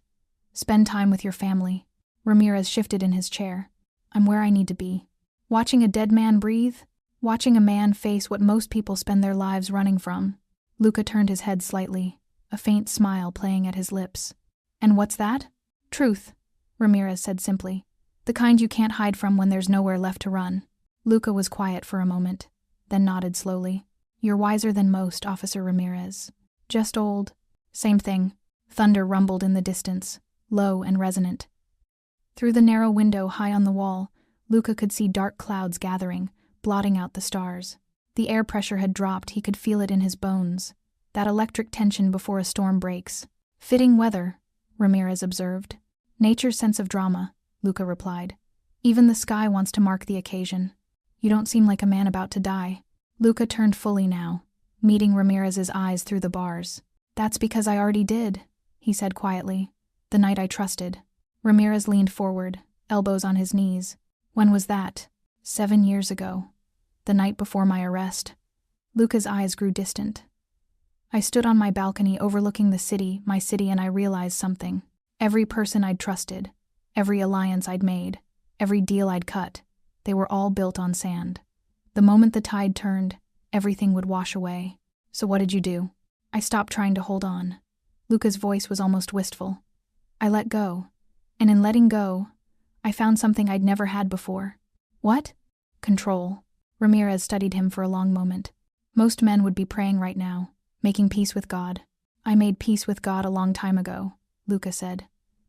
Spend time with your family. Ramirez shifted in his chair. I'm where I need to be. Watching a dead man breathe? Watching a man face what most people spend their lives running from. Luca turned his head slightly, a faint smile playing at his lips. And what's that? Truth, Ramirez said simply. The kind you can't hide from when there's nowhere left to run. Luca was quiet for a moment, then nodded slowly. You're wiser than most, Officer Ramirez. Just old. Same thing. Thunder rumbled in the distance, low and resonant. Through the narrow window high on the wall, Luca could see dark clouds gathering, blotting out the stars. The air pressure had dropped, he could feel it in his bones. That electric tension before a storm breaks. Fitting weather, Ramirez observed. Nature's sense of drama, Luca replied. Even the sky wants to mark the occasion. You don't seem like a man about to die. Luca turned fully now, meeting Ramirez's eyes through the bars. That's because I already did, he said quietly. The night I trusted. Ramirez leaned forward, elbows on his knees. When was that? 7 years ago. The night before my arrest. Luca's eyes grew distant. I stood on my balcony overlooking the city, my city, and I realized something. Every person I'd trusted, every alliance I'd made, every deal I'd cut, they were all built on sand. The moment the tide turned, everything would wash away. So what did you do? I stopped trying to hold on. Luca's voice was almost wistful. I let go. And in letting go, I found something I'd never had before. What? Control. Ramirez studied him for a long moment. Most men would be praying right now, making peace with God. I made peace with God a long time ago, Luca said.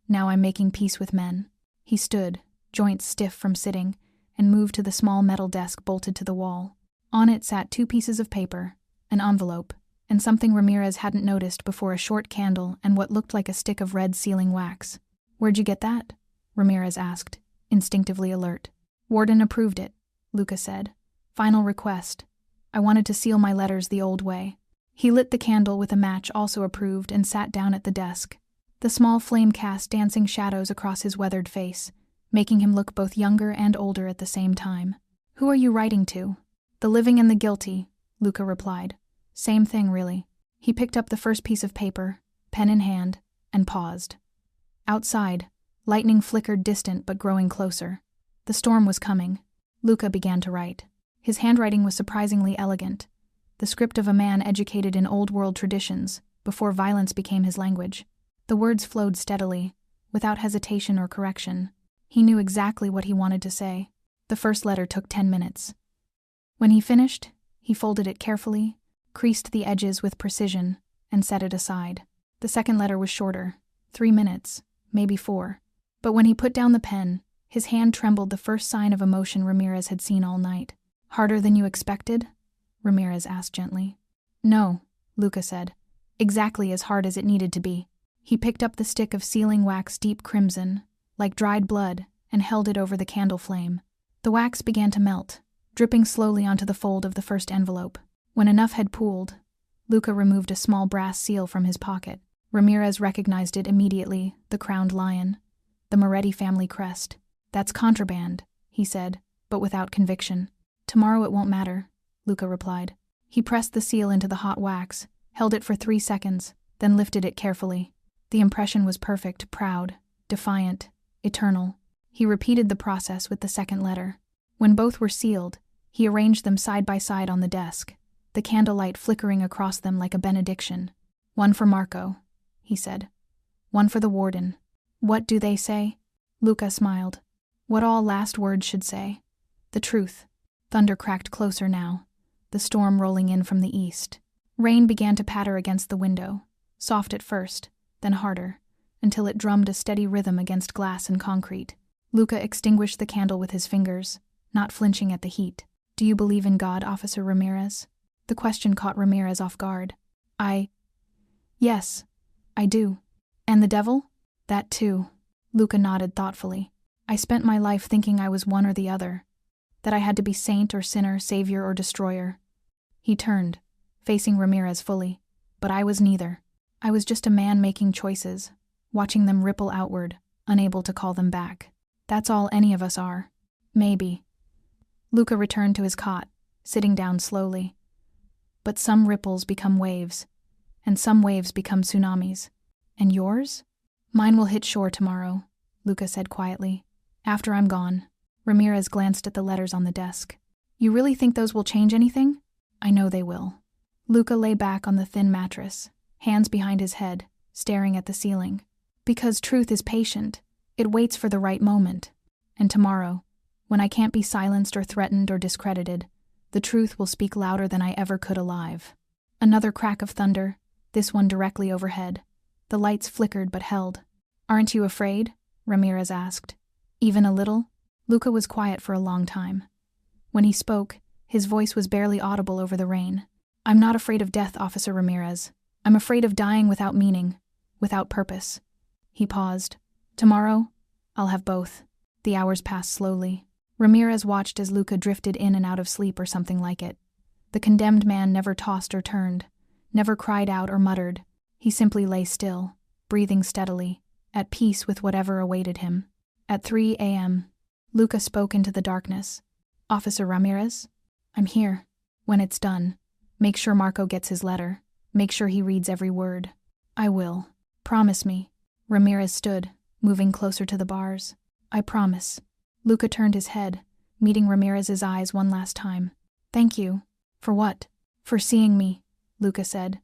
Now I'm making peace with men. He stood, joints stiff from sitting, and moved to the small metal desk bolted to the wall. On it sat 2 pieces of paper, an envelope, and something Ramirez hadn't noticed before: a short candle and what looked like a stick of red sealing wax. Where'd you get that? Ramirez asked, instinctively alert. Warden approved it, Luca said. Final request. I wanted to seal my letters the old way. He lit the candle with a match also approved and sat down at the desk. The small flame cast dancing shadows across his weathered face, making him look both younger and older at the same time. Who are you writing to? The living and the guilty, Luca replied. Same thing, really. He picked up the first piece of paper, pen in hand, and paused. Outside, lightning flickered, distant but growing closer. The storm was coming. Luca began to write. His handwriting was surprisingly elegant, the script of a man educated in old-world traditions, before violence became his language. The words flowed steadily, without hesitation or correction. He knew exactly what he wanted to say. The first letter took 10 minutes. When he finished, he folded it carefully, creased the edges with precision, and set it aside. The second letter was shorter, 3 minutes, maybe 4. But when he put down the pen, his hand trembled, the first sign of emotion Ramirez had seen all night. Harder than you expected? Ramirez asked gently. No, Luca said. Exactly as hard as it needed to be. He picked up the stick of sealing wax, deep crimson, like dried blood, and held it over the candle flame. The wax began to melt, dripping slowly onto the fold of the first envelope. When enough had pooled, Luca removed a small brass seal from his pocket. Ramirez recognized it immediately, the crowned lion, the Moretti family crest. That's contraband, he said, but without conviction. Tomorrow it won't matter, Luca replied. He pressed the seal into the hot wax, held it for 3 seconds, then lifted it carefully. The impression was perfect, proud, defiant, eternal. He repeated the process with the second letter. When both were sealed, he arranged them side by side on the desk, the candlelight flickering across them like a benediction. One for Marco, he said. One for the warden. What do they say? Luca smiled. What all last words should say. The truth. Thunder cracked closer now, the storm rolling in from the east. Rain began to patter against the window, soft at first, then harder, until it drummed a steady rhythm against glass and concrete. Luca extinguished the candle with his fingers, not flinching at the heat. Do you believe in God, Officer Ramirez? The question caught Ramirez off guard. Yes, I do. And the devil? That too. Luca nodded thoughtfully. I spent my life thinking I was one or the other, that I had to be saint or sinner, savior or destroyer. He turned, facing Ramirez fully. But I was neither. I was just a man making choices, watching them ripple outward, unable to call them back. That's all any of us are. Maybe. Luca returned to his cot, sitting down slowly. But some ripples become waves, and some waves become tsunamis. And yours? Mine will hit shore tomorrow, Luca said quietly. After I'm gone. Ramirez glanced at the letters on the desk. You really think those will change anything? I know they will. Luca lay back on the thin mattress, hands behind his head, staring at the ceiling. Because truth is patient. It waits for the right moment. And tomorrow, when I can't be silenced or threatened or discredited, the truth will speak louder than I ever could alive. Another crack of thunder, this one directly overhead. The lights flickered but held. Aren't you afraid? Ramirez asked. Even a little? Luca was quiet for a long time. When he spoke, his voice was barely audible over the rain. I'm not afraid of death, Officer Ramirez. I'm afraid of dying without meaning, without purpose. He paused. Tomorrow, I'll have both. The hours passed slowly. Ramirez watched as Luca drifted in and out of sleep or something like it. The condemned man never tossed or turned, never cried out or muttered. He simply lay still, breathing steadily, at peace with whatever awaited him. At 3 a.m., Luca spoke into the darkness. Officer Ramirez? I'm here. When it's done, make sure Marco gets his letter. Make sure he reads every word. I will. Promise me. Ramirez stood, moving closer to the bars. I promise. Luca turned his head, meeting Ramirez's eyes one last time. Thank you. For what? For seeing me, Luca said.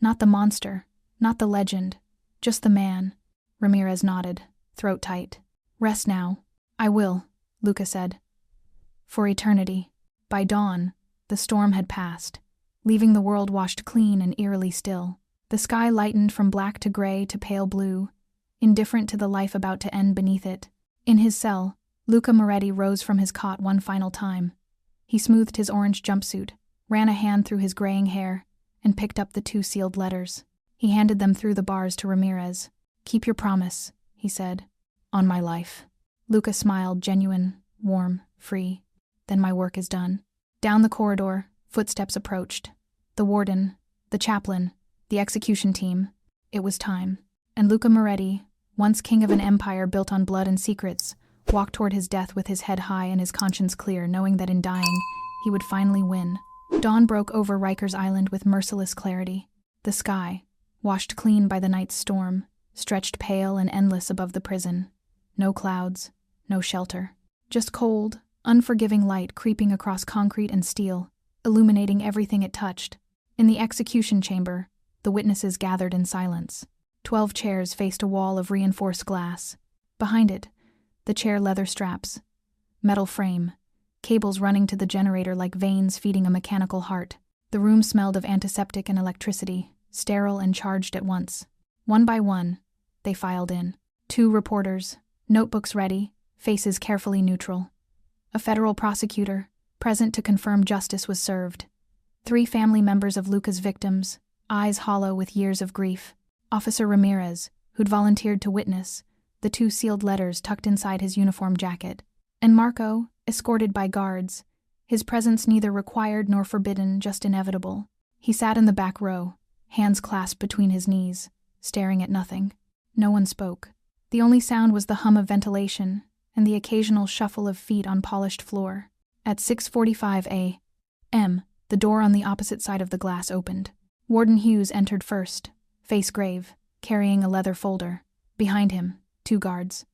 Not the monster, not the legend, just the man. Ramirez nodded, throat tight. Rest now. I will, Luca said. For eternity. By dawn, the storm had passed, leaving the world washed clean and eerily still. The sky lightened from black to gray to pale blue, indifferent to the life about to end beneath it. In his cell, Luca Moretti rose from his cot one final time. He smoothed his orange jumpsuit, ran a hand through his graying hair, and picked up the 2 sealed letters. He handed them through the bars to Ramirez. Keep your promise, he said. On my life. Luca smiled, genuine, warm, free. Then my work is done. Down the corridor, footsteps approached. The warden, the chaplain, the execution team. It was time. And Luca Moretti, once king of an empire built on blood and secrets, walked toward his death with his head high and his conscience clear, knowing that in dying, he would finally win. Dawn broke over Rikers Island with merciless clarity. The sky, washed clean by the night's storm, stretched pale and endless above the prison. No clouds, no shelter. Just cold, unforgiving light creeping across concrete and steel, illuminating everything it touched. In the execution chamber, the witnesses gathered in silence. 12 chairs faced a wall of reinforced glass. Behind it, the chair leather straps, metal frame, cables running to the generator like veins feeding a mechanical heart. The room smelled of antiseptic and electricity, sterile and charged at once. One by one, they filed in. 2 reporters, notebooks ready, faces carefully neutral. A federal prosecutor, present to confirm justice was served. 3 family members of Luca's victims, eyes hollow with years of grief. Officer Ramirez, who'd volunteered to witness, the 2 sealed letters tucked inside his uniform jacket. And Marco, escorted by guards, his presence neither required nor forbidden, just inevitable. He sat in the back row, hands clasped between his knees, staring at nothing. No one spoke. The only sound was the hum of ventilation and the occasional shuffle of feet on polished floor. At 6:45 a.m., the door on the opposite side of the glass opened. Warden Hughes entered first, face grave, carrying a leather folder. Behind him, 2 guards.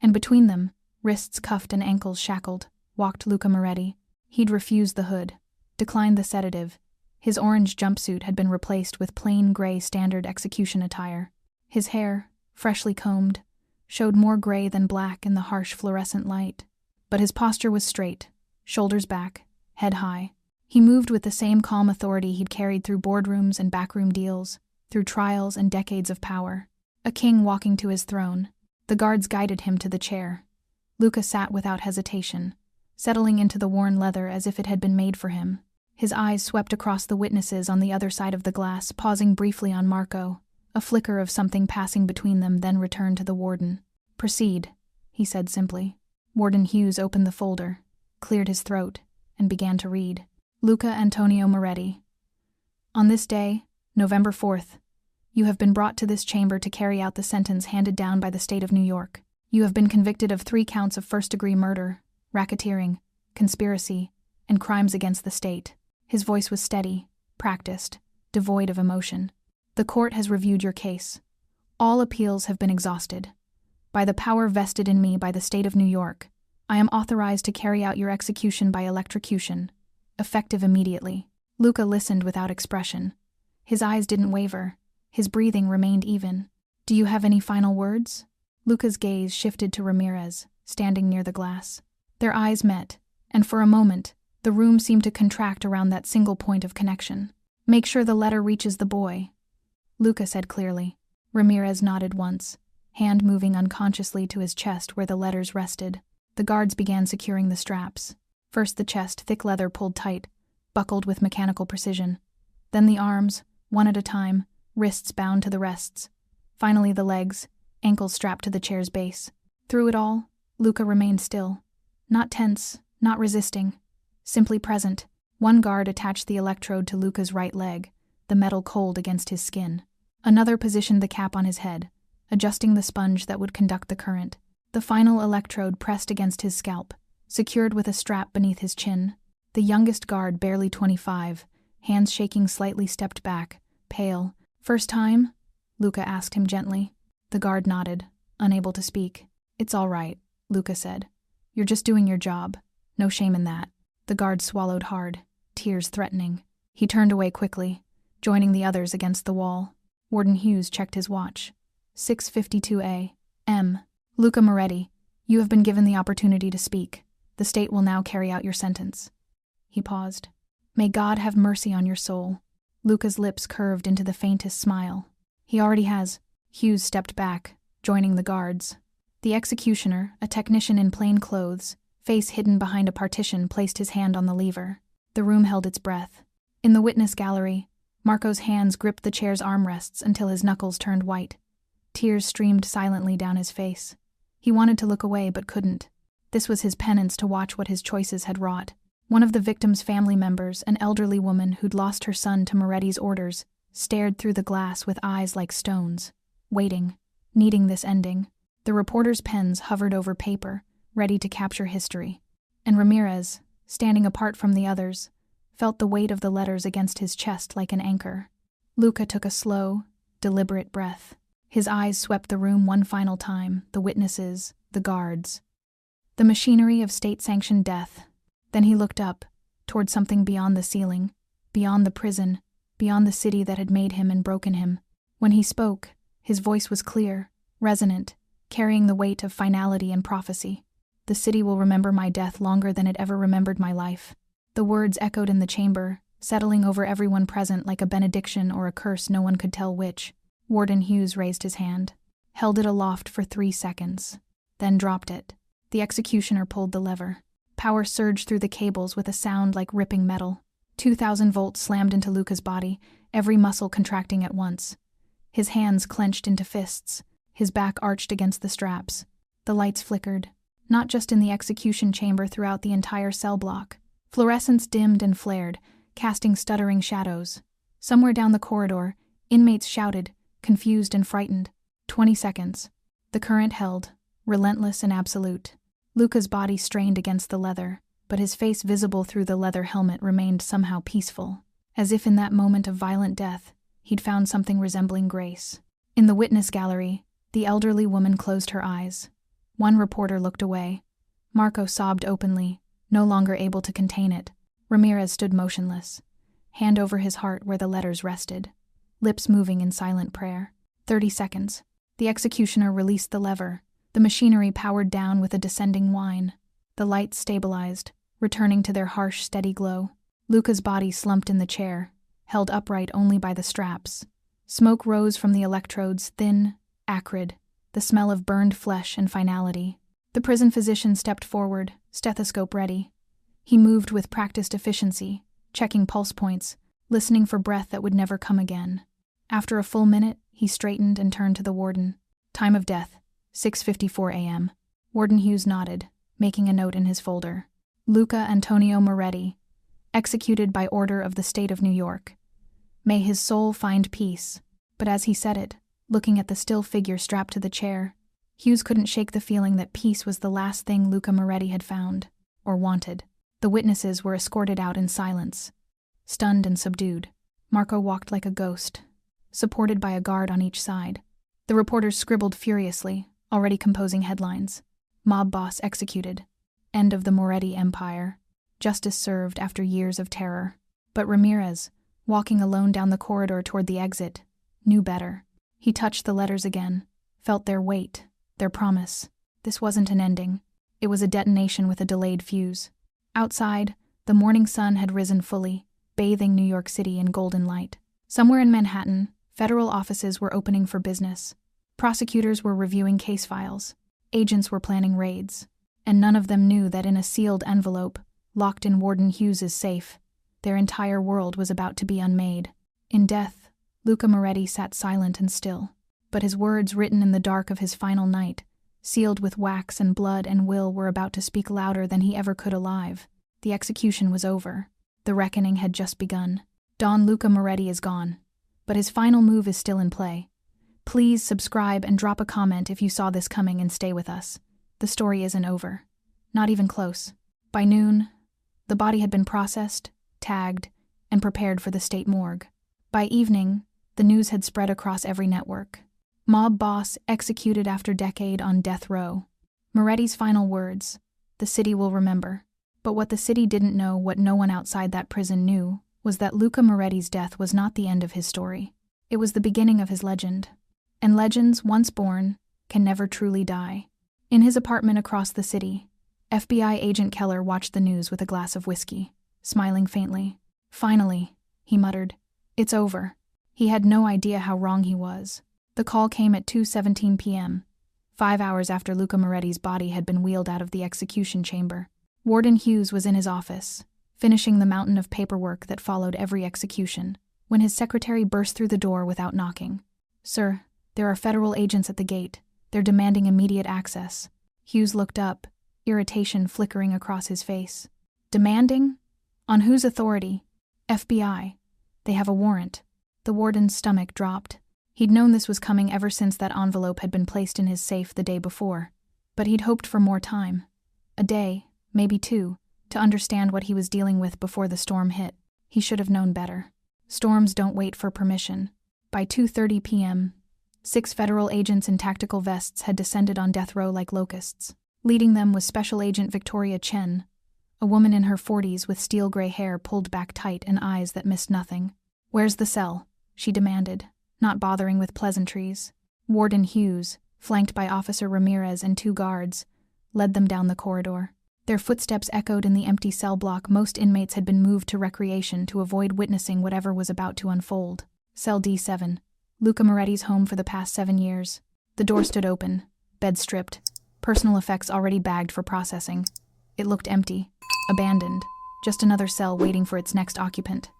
And between them, wrists cuffed and ankles shackled, walked Luca Moretti. He'd refused the hood, declined the sedative. His orange jumpsuit had been replaced with plain gray standard execution attire. His hair, freshly combed, showed more gray than black in the harsh fluorescent light. But his posture was straight, shoulders back, head high. He moved with the same calm authority he'd carried through boardrooms and backroom deals, through trials and decades of power. A king walking to his throne. The guards guided him to the chair. Luca sat without hesitation, settling into the worn leather as if it had been made for him. His eyes swept across the witnesses on the other side of the glass, pausing briefly on Marco, a flicker of something passing between them, then returned to the warden. Proceed, he said simply. Warden Hughes opened the folder, cleared his throat, and began to read. Luca Antonio Moretti. On this day, November 4th, you have been brought to this chamber to carry out the sentence handed down by the state of New York. You have been convicted of 3 counts of first-degree murder, racketeering, conspiracy, and crimes against the state. His voice was steady, practiced, devoid of emotion. The court has reviewed your case. All appeals have been exhausted. By the power vested in me by the state of New York, I am authorized to carry out your execution by electrocution, effective immediately. Luca listened without expression. His eyes didn't waver. His breathing remained even. Do you have any final words? Luca's gaze shifted to Ramirez, standing near the glass. Their eyes met, and for a moment, the room seemed to contract around that single point of connection. Make sure the letter reaches the boy, Luca said clearly. Ramirez nodded once, hand moving unconsciously to his chest where the letters rested. The guards began securing the straps. First the chest, thick leather pulled tight, buckled with mechanical precision. Then the arms, one at a time, wrists bound to the rests. Finally the legs, ankles strapped to the chair's base. Through it all, Luca remained still. Not tense, not resisting. Simply present. One guard attached the electrode to Luca's right leg, the metal cold against his skin. Another positioned the cap on his head, adjusting the sponge that would conduct the current. The final electrode pressed against his scalp, secured with a strap beneath his chin. The youngest guard, barely 25, hands shaking slightly, stepped back, pale. First time? Luca asked him gently. The guard nodded, unable to speak. It's all right, Luca said. You're just doing your job. No shame in that. The guard swallowed hard, tears threatening. He turned away quickly, joining the others against the wall. Warden Hughes checked his watch. 6:52 a.m. Luca Moretti, you have been given the opportunity to speak. The state will now carry out your sentence. He paused. May God have mercy on your soul. Luca's lips curved into the faintest smile. He already has. Hughes stepped back, joining the guards. The executioner, a technician in plain clothes, face hidden behind a partition, placed his hand on the lever. The room held its breath. In the witness gallery, Marco's hands gripped the chair's armrests until his knuckles turned white. Tears streamed silently down his face. He wanted to look away but couldn't. This was his penance to watch what his choices had wrought. One of the victim's family members, an elderly woman who'd lost her son to Moretti's orders, stared through the glass with eyes like stones, waiting, needing this ending. The reporter's pens hovered over paper, ready to capture history. And Ramirez, standing apart from the others, felt the weight of the letters against his chest like an anchor. Luca took a slow, deliberate breath. His eyes swept the room one final time, the witnesses, the guards. The machinery of state-sanctioned death. Then he looked up, toward something beyond the ceiling, beyond the prison, beyond the city that had made him and broken him. When he spoke, his voice was clear, resonant, carrying the weight of finality and prophecy. The city will remember my death longer than it ever remembered my life. The words echoed in the chamber, settling over everyone present like a benediction or a curse, no one could tell which. Warden Hughes raised his hand, held it aloft for 3 seconds, then dropped it. The executioner pulled the lever. Power surged through the cables with a sound like ripping metal. 2,000 volts slammed into Luca's body, every muscle contracting at once. His hands clenched into fists, his back arched against the straps. The lights flickered, not just in the execution chamber, throughout the entire cell block. Fluorescents dimmed and flared, casting stuttering shadows. Somewhere down the corridor, inmates shouted, confused and frightened. 20 seconds. The current held, relentless and absolute. Luca's body strained against the leather, but his face visible through the leather helmet remained somehow peaceful, as if in that moment of violent death, he'd found something resembling grace. In the witness gallery, the elderly woman closed her eyes. One reporter looked away. Marco sobbed openly, no longer able to contain it. Ramirez stood motionless, hand over his heart where the letters rested, lips moving in silent prayer. 30 seconds. The executioner released the lever. The machinery powered down with a descending whine. The lights stabilized, returning to their harsh, steady glow. Luca's body slumped in the chair, held upright only by the straps. Smoke rose from the electrodes, thin, acrid, the smell of burned flesh and finality. The prison physician stepped forward, stethoscope ready. He moved with practiced efficiency, checking pulse points, listening for breath that would never come again. After a full minute, he straightened and turned to the warden. Time of death, 6:54 a.m. Warden Hughes nodded, making a note in his folder. Luca Antonio Moretti, executed by order of the state of New York. May his soul find peace. But as he said it, looking at the still figure strapped to the chair, Hughes couldn't shake the feeling that peace was the last thing Luca Moretti had found, or wanted. The witnesses were escorted out in silence. Stunned and subdued, Marco walked like a ghost, supported by a guard on each side. The reporters scribbled furiously, already composing headlines. Mob boss executed. End of the Moretti empire. Justice served after years of terror. But Ramirez, walking alone down the corridor toward the exit, knew better. He touched the letters again, felt their weight, their promise. This wasn't an ending. It was a detonation with a delayed fuse. Outside, the morning sun had risen fully, bathing New York City in golden light. Somewhere in Manhattan, federal offices were opening for business. Prosecutors were reviewing case files. Agents were planning raids. And none of them knew that in a sealed envelope, locked in Warden Hughes's safe, their entire world was about to be unmade. In death, Luca Moretti sat silent and still. But his words, written in the dark of his final night, sealed with wax and blood and will, were about to speak louder than he ever could alive. The execution was over. The reckoning had just begun. Don Luca Moretti is gone, but his final move is still in play. Please subscribe and drop a comment if you saw this coming and stay with us. The story isn't over. Not even close. By noon, the body had been processed, tagged, and prepared for the state morgue. By evening, the news had spread across every network. Mob boss executed after decade on death row. Moretti's final words, the city will remember. But what the city didn't know, what no one outside that prison knew, was that Luca Moretti's death was not the end of his story. It was the beginning of his legend. And legends, once born, can never truly die. In his apartment across the city, FBI agent Keller watched the news with a glass of whiskey, smiling faintly. Finally, he muttered, "It's over." He had no idea how wrong he was. The call came at 2:17 p.m., 5 hours after Luca Moretti's body had been wheeled out of the execution chamber. Warden Hughes was in his office, finishing the mountain of paperwork that followed every execution, when his secretary burst through the door without knocking. "Sir, there are federal agents at the gate. They're demanding immediate access." Hughes looked up, irritation flickering across his face. "Demanding? On whose authority?" "FBI. They have a warrant." The warden's stomach dropped. He'd known this was coming ever since that envelope had been placed in his safe the day before, but he'd hoped for more time. A day, maybe two, to understand what he was dealing with before the storm hit. He should have known better. Storms don't wait for permission. By 2:30 p.m., 6 federal agents in tactical vests had descended on death row like locusts. Leading them was Special Agent Victoria Chen, a woman in her 40s with steel-gray hair pulled back tight and eyes that missed nothing. "Where's the cell?" she demanded, not bothering with pleasantries. Warden Hughes, flanked by Officer Ramirez and 2 guards, led them down the corridor. Their footsteps echoed in the empty cell block. Most inmates had been moved to recreation to avoid witnessing whatever was about to unfold. Cell D7, Luca Moretti's home for the past 7 years. The door stood open, bed stripped, personal effects already bagged for processing. It looked empty, abandoned, just another cell waiting for its next occupant.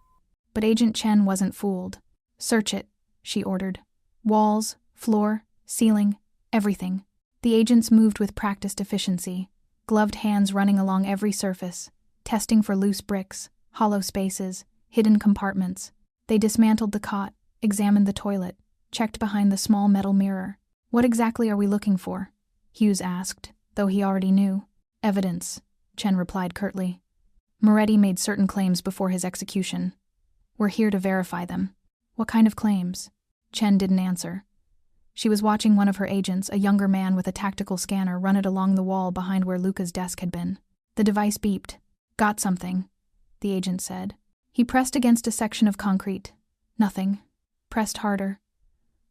But Agent Chen wasn't fooled. "Search it," she ordered. "Walls, floor, ceiling, everything." The agents moved with practiced efficiency, gloved hands running along every surface, testing for loose bricks, hollow spaces, hidden compartments. They dismantled the cot, examined the toilet, checked behind the small metal mirror. "What exactly are we looking for?" Hughes asked, though he already knew. "Evidence," Chen replied curtly. "Moretti made certain claims before his execution. We're here to verify them." "What kind of claims?" Chen didn't answer. She was watching one of her agents, a younger man with a tactical scanner, run it along the wall behind where Luca's desk had been. The device beeped. "Got something," the agent said. He pressed against a section of concrete. Nothing. Pressed harder.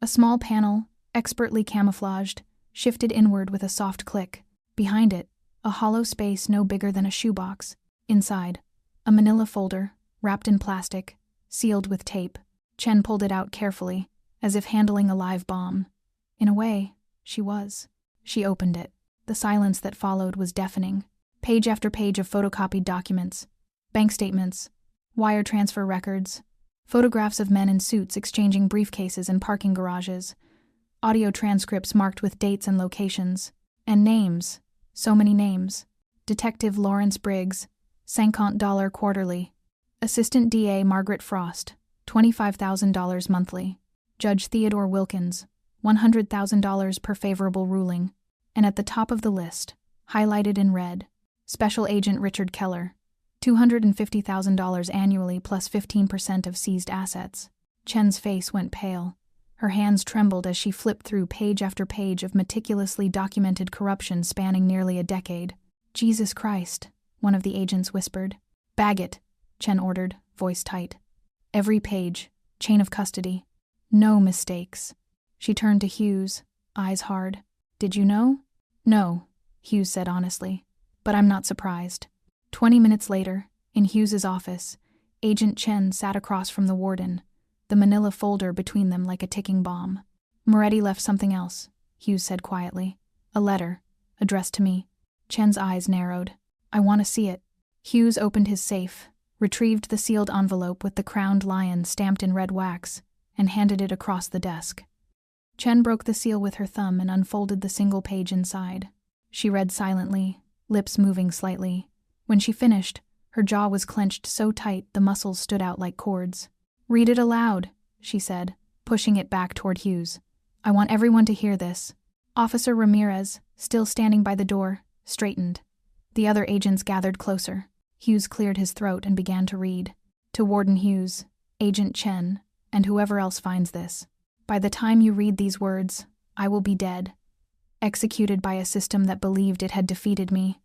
A small panel, expertly camouflaged, shifted inward with a soft click. Behind it, a hollow space no bigger than a shoebox. Inside, a manila folder, wrapped in plastic, sealed with tape. Chen pulled it out carefully, as if handling a live bomb. In a way, she was. She opened it. The silence that followed was deafening. Page after page of photocopied documents, bank statements, wire transfer records, photographs of men in suits exchanging briefcases in parking garages, audio transcripts marked with dates and locations, and names, so many names. Detective Lawrence Briggs, $50 quarterly. Assistant DA Margaret Frost, $25,000 monthly. Judge Theodore Wilkins, $100,000 per favorable ruling. And at the top of the list, highlighted in red, Special Agent Richard Keller, $250,000 annually plus 15% of seized assets. Chen's face went pale. Her hands trembled as she flipped through page after page of meticulously documented corruption spanning nearly a decade. "Jesus Christ," one of the agents whispered. "Bag it," Chen ordered, voice tight. "Every page, chain of custody. No mistakes." She turned to Hughes, eyes hard. "Did you know?" "No," Hughes said honestly. "But I'm not surprised." 20 minutes later, in Hughes's office, Agent Chen sat across from the warden, the manila folder between them like a ticking bomb. "Moretti left something else," Hughes said quietly. "A letter, addressed to me." Chen's eyes narrowed. "I want to see it." Hughes opened his safe, retrieved the sealed envelope with the crowned lion stamped in red wax, and handed it across the desk. Chen broke the seal with her thumb and unfolded the single page inside. She read silently, lips moving slightly. When she finished, her jaw was clenched so tight the muscles stood out like cords. "Read it aloud," she said, pushing it back toward Hughes. "I want everyone to hear this." Officer Ramirez, still standing by the door, straightened. The other agents gathered closer. Hughes cleared his throat and began to read. "To Warden Hughes, Agent Chen, and whoever else finds this. By the time you read these words, I will be dead, executed by a system that believed it had defeated me.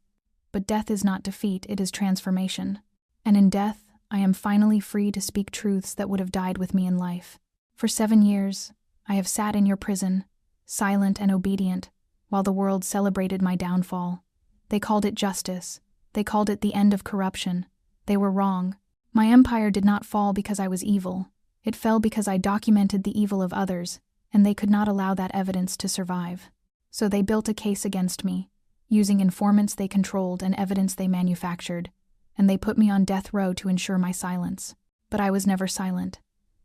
But death is not defeat, it is transformation. And in death, I am finally free to speak truths that would have died with me in life. For 7 years, I have sat in your prison, silent and obedient, while the world celebrated my downfall. They called it justice. They called it the end of corruption. They were wrong. My empire did not fall because I was evil. It fell because I documented the evil of others, and they could not allow that evidence to survive. So they built a case against me, using informants they controlled and evidence they manufactured, and they put me on death row to ensure my silence. But I was never silent.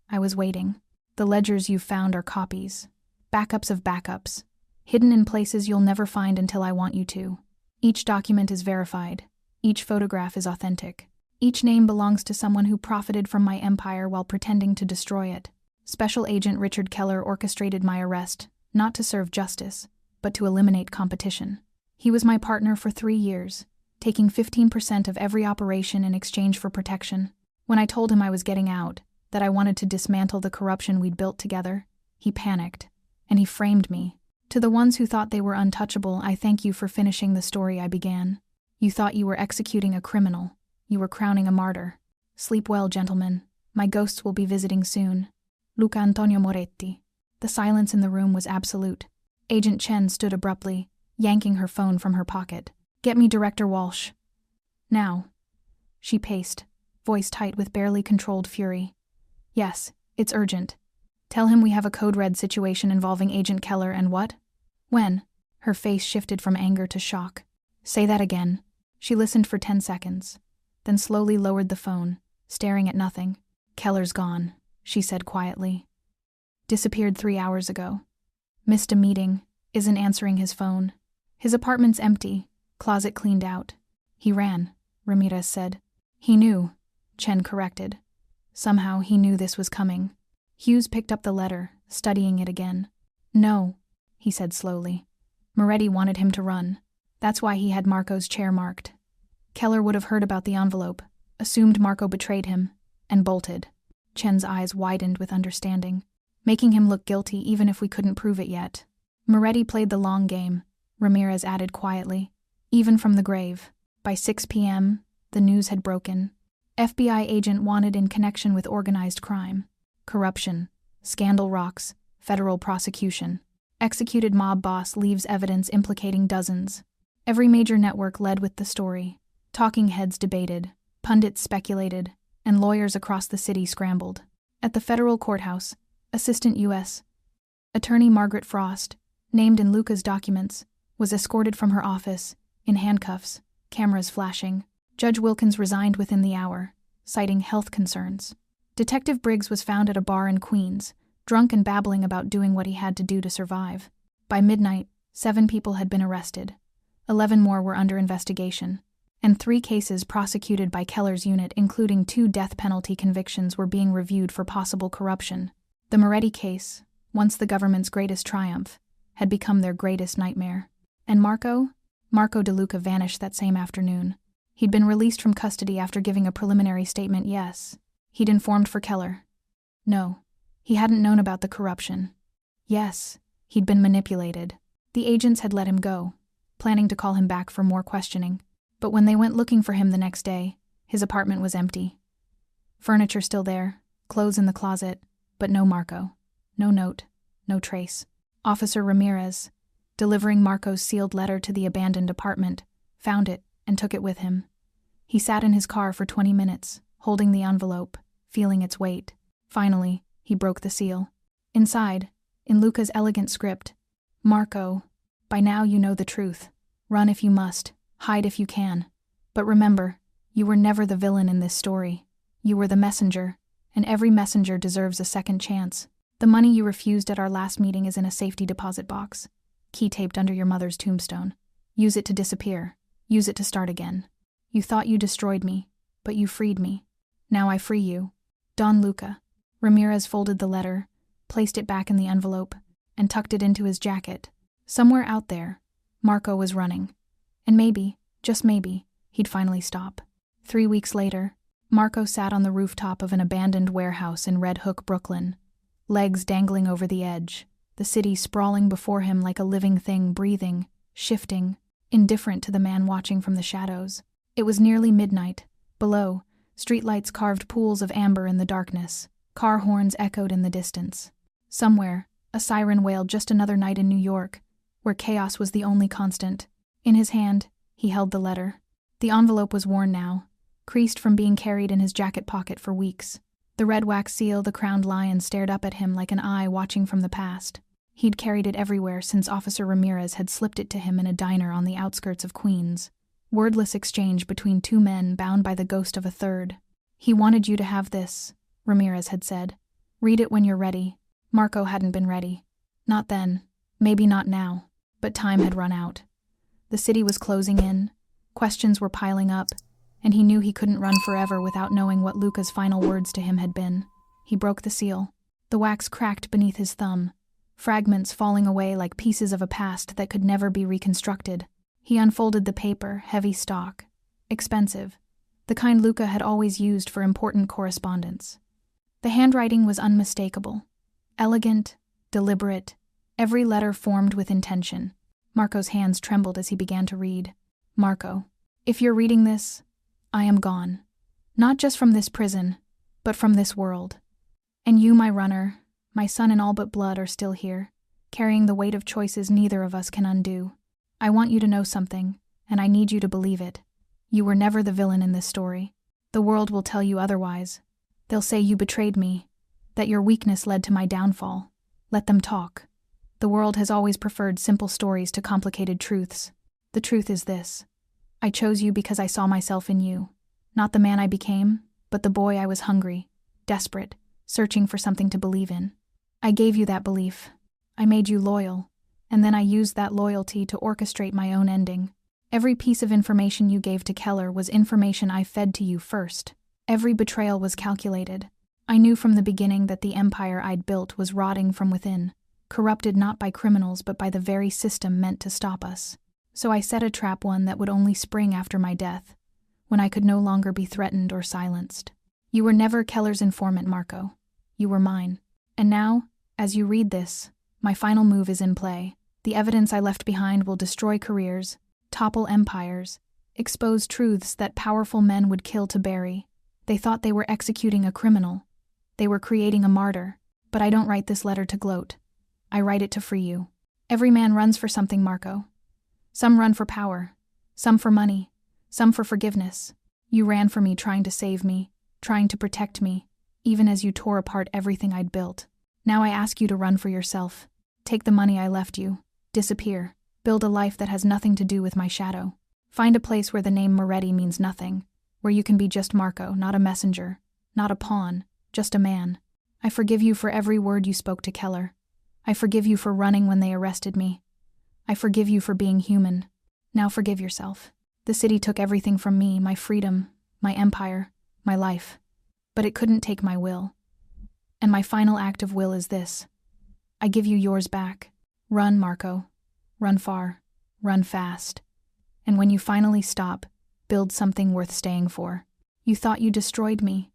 I was waiting. The ledgers you've found are copies. Backups of backups. Hidden in places you'll never find until I want you to. Each document is verified. Each photograph is authentic. Each name belongs to someone who profited from my empire while pretending to destroy it. Special Agent Richard Keller orchestrated my arrest, not to serve justice, but to eliminate competition. He was my partner for 3 years, taking 15% of every operation in exchange for protection. When I told him I was getting out, that I wanted to dismantle the corruption we'd built together, he panicked, and he framed me. To the ones who thought they were untouchable, I thank you for finishing the story I began. You thought you were executing a criminal. You were crowning a martyr. Sleep well, gentlemen. My ghosts will be visiting soon. Luca Antonio Moretti. The silence in the room was absolute. Agent Chen stood abruptly, yanking her phone from her pocket. Get me Director Walsh. Now. She paced, voice tight with barely controlled fury. Yes, it's urgent. Tell him we have a code red situation involving Agent Keller and what? When? Her face shifted from anger to shock. Say that again. She listened for 10 seconds, then slowly lowered the phone, staring at nothing. Keller's gone, she said quietly. Disappeared 3 hours ago. Missed a meeting, isn't answering his phone. His apartment's empty, closet cleaned out. He ran, Ramirez said. He knew, Chen corrected. Somehow he knew this was coming. Hughes picked up the letter, studying it again. No, he said slowly. Moretti wanted him to run. That's why he had Marco's chair marked. Keller would have heard about the envelope, assumed Marco betrayed him, and bolted. Chen's eyes widened with understanding, making him look guilty even if we couldn't prove it yet. Moretti played the long game, Ramirez added quietly. Even from the grave. By 6 p.m., the news had broken. FBI agent wanted in connection with organized crime. Corruption. Scandal rocks. Federal prosecution. Executed mob boss leaves evidence implicating dozens. Every major network led with the story. Talking heads debated, pundits speculated, and lawyers across the city scrambled. At the federal courthouse, Assistant U.S. Attorney Margaret Frost, named in Luca's documents, was escorted from her office, in handcuffs, cameras flashing. Judge Wilkins resigned within the hour, citing health concerns. Detective Briggs was found at a bar in Queens, drunk and babbling about doing what he had to do to survive. By midnight, 7 people had been arrested. 11 more were under investigation, and 3 cases prosecuted by Keller's unit, including 2 death penalty convictions, were being reviewed for possible corruption. The Moretti case, once the government's greatest triumph, had become their greatest nightmare. And Marco De Luca vanished that same afternoon. He'd been released from custody after giving a preliminary statement. Yes, he'd informed for Keller. No, he hadn't known about the corruption. Yes, he'd been manipulated. The agents had let him go, planning to call him back for more questioning. But when they went looking for him the next day, his apartment was empty. Furniture still there, clothes in the closet, but no Marco. No note, no trace. Officer Ramirez, delivering Marco's sealed letter to the abandoned apartment, found it and took it with him. He sat in his car for 20 minutes, holding the envelope, feeling its weight. Finally, he broke the seal. Inside, in Luca's elegant script, Marco, by now you know the truth. Run if you must, hide if you can. But remember, you were never the villain in this story. You were the messenger, and every messenger deserves a second chance. The money you refused at our last meeting is in a safety deposit box, key taped under your mother's tombstone. Use it to disappear. Use it to start again. You thought you destroyed me, but you freed me. Now I free you. Don Luca. Ramirez folded the letter, placed it back in the envelope, and tucked it into his jacket. Somewhere out there, Marco was running. And maybe, just maybe, he'd finally stop. 3 weeks later, Marco sat on the rooftop of an abandoned warehouse in Red Hook, Brooklyn, legs dangling over the edge, the city sprawling before him like a living thing, breathing, shifting, indifferent to the man watching from the shadows. It was nearly midnight. Below, streetlights carved pools of amber in the darkness. Car horns echoed in the distance. Somewhere, A siren wailed just another night in New York, where chaos was the only constant. In his hand, he held the letter. The envelope was worn now, creased from being carried in his jacket pocket for weeks. The red wax seal, the crowned lion, stared up at him like an eye watching from the past. He'd carried it everywhere since Officer Ramirez had slipped it to him in a diner on the outskirts of Queens. Wordless exchange between two men bound by the ghost of a third. "He wanted you to have this," Ramirez had said. "Read it when you're ready." Marco hadn't been ready. Not then, maybe not now, but time had run out. The city was closing in, questions were piling up, and he knew he couldn't run forever without knowing what Luca's final words to him had been. He broke the seal. The wax cracked beneath his thumb, fragments falling away like pieces of a past that could never be reconstructed. He unfolded the paper, heavy stock, expensive, the kind Luca had always used for important correspondence. The handwriting was unmistakable, elegant, deliberate, every letter formed with intention. Marco's hands trembled as he began to read. "Marco, if you're reading this, I am gone. Not just from this prison, but from this world. And you, my runner, my son in all but blood, are still here, carrying the weight of choices neither of us can undo. I want you to know something, and I need you to believe it. You were never the villain in this story. The world will tell you otherwise. They'll say you betrayed me, that your weakness led to my downfall. Let them talk. The world has always preferred simple stories to complicated truths. The truth is this. I chose you because I saw myself in you. Not the man I became, but the boy I was, hungry, desperate, searching for something to believe in. I gave you that belief. I made you loyal, and then I used that loyalty to orchestrate my own ending. Every piece of information you gave to Keller was information I fed to you first. Every betrayal was calculated. I knew from the beginning that the empire I'd built was rotting from within, corrupted not by criminals but by the very system meant to stop us. So I set a trap, one that would only spring after my death, when I could no longer be threatened or silenced. You were never Keller's informant, Marco. You were mine. And now, as you read this, my final move is in play. The evidence I left behind will destroy careers, topple empires, expose truths that powerful men would kill to bury. They thought they were executing a criminal. They were creating a martyr. But I don't write this letter to gloat. I write it to free you. Every man runs for something, Marco. Some run for power, some for money, some for forgiveness. You ran for me, trying to save me, trying to protect me, even as you tore apart everything I'd built. Now I ask you to run for yourself. Take the money I left you. Disappear. Build a life that has nothing to do with my shadow. Find a place where the name Moretti means nothing, where you can be just Marco, not a messenger, not a pawn, just a man. I forgive you for every word you spoke to Keller. I forgive you for running when they arrested me. I forgive you for being human. Now forgive yourself. The city took everything from me, my freedom, my empire, my life. But it couldn't take my will. And my final act of will is this. I give you yours back. Run, Marco. Run far. Run fast. And when you finally stop, build something worth staying for. You thought you destroyed me,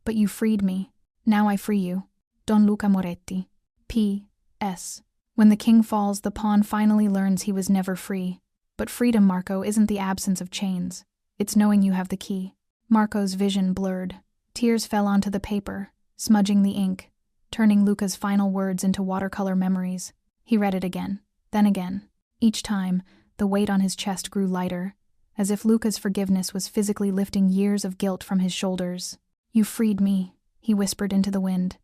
but you freed me. Now I free you. Don Luca Moretti. P.S. When the king falls, the pawn finally learns he was never free. But freedom, Marco, isn't the absence of chains. It's knowing you have the key. Marco's vision blurred. Tears fell onto the paper, smudging the ink, turning Luca's final words into watercolor memories. He read it again, then again. Each time, the weight on his chest grew lighter, as if Luca's forgiveness was physically lifting years of guilt from his shoulders. You freed me, he whispered into the wind.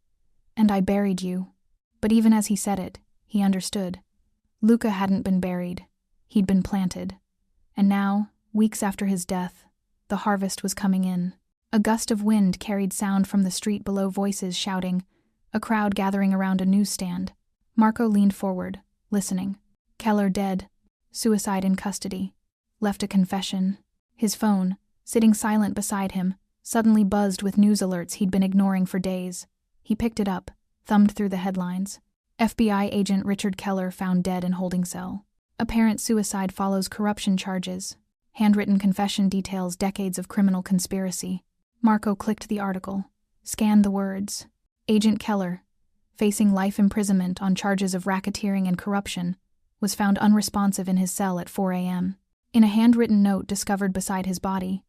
And I buried you. But even as he said it, he understood. Luca hadn't been buried. He'd been planted. And now, weeks after his death, the harvest was coming in. A gust of wind carried sound from the street below, voices shouting, a crowd gathering around a newsstand. Marco leaned forward, listening. Keller dead. Suicide in custody. Left a confession. His phone, sitting silent beside him, suddenly buzzed with news alerts he'd been ignoring for days. He picked it up, thumbed through the headlines. FBI agent Richard Keller found dead in holding cell. Apparent suicide follows corruption charges. Handwritten confession details decades of criminal conspiracy. Marco clicked the article, scanned the words. Agent Keller, facing life imprisonment on charges of racketeering and corruption, was found unresponsive in his cell at 4 a.m. In a handwritten note discovered beside his body,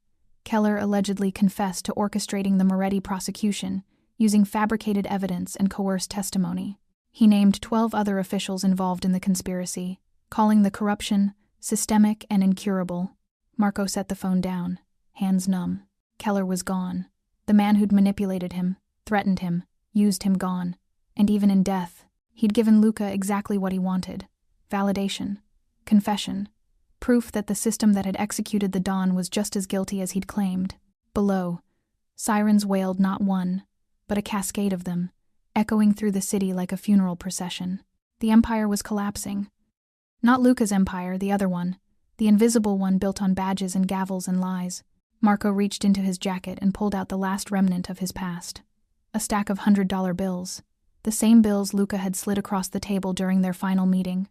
Keller allegedly confessed to orchestrating the Moretti prosecution, using fabricated evidence and coerced testimony. He named 12 other officials involved in the conspiracy, calling the corruption systemic and incurable. Marco set the phone down, hands numb. Keller was gone. The man who'd manipulated him, threatened him, used him gone. And even in death, he'd given Luca exactly what he wanted: validation, confession, proof that the system that had executed the Don was just as guilty as he'd claimed. Below, sirens wailed not one, but a cascade of them, echoing through the city like a funeral procession. The empire was collapsing. Not Luca's empire, the other one, the invisible one built on badges and gavels and lies. Marco reached into his jacket and pulled out the last remnant of his past. A stack of $100 bills. The same bills Luca had slid across the table during their final meeting.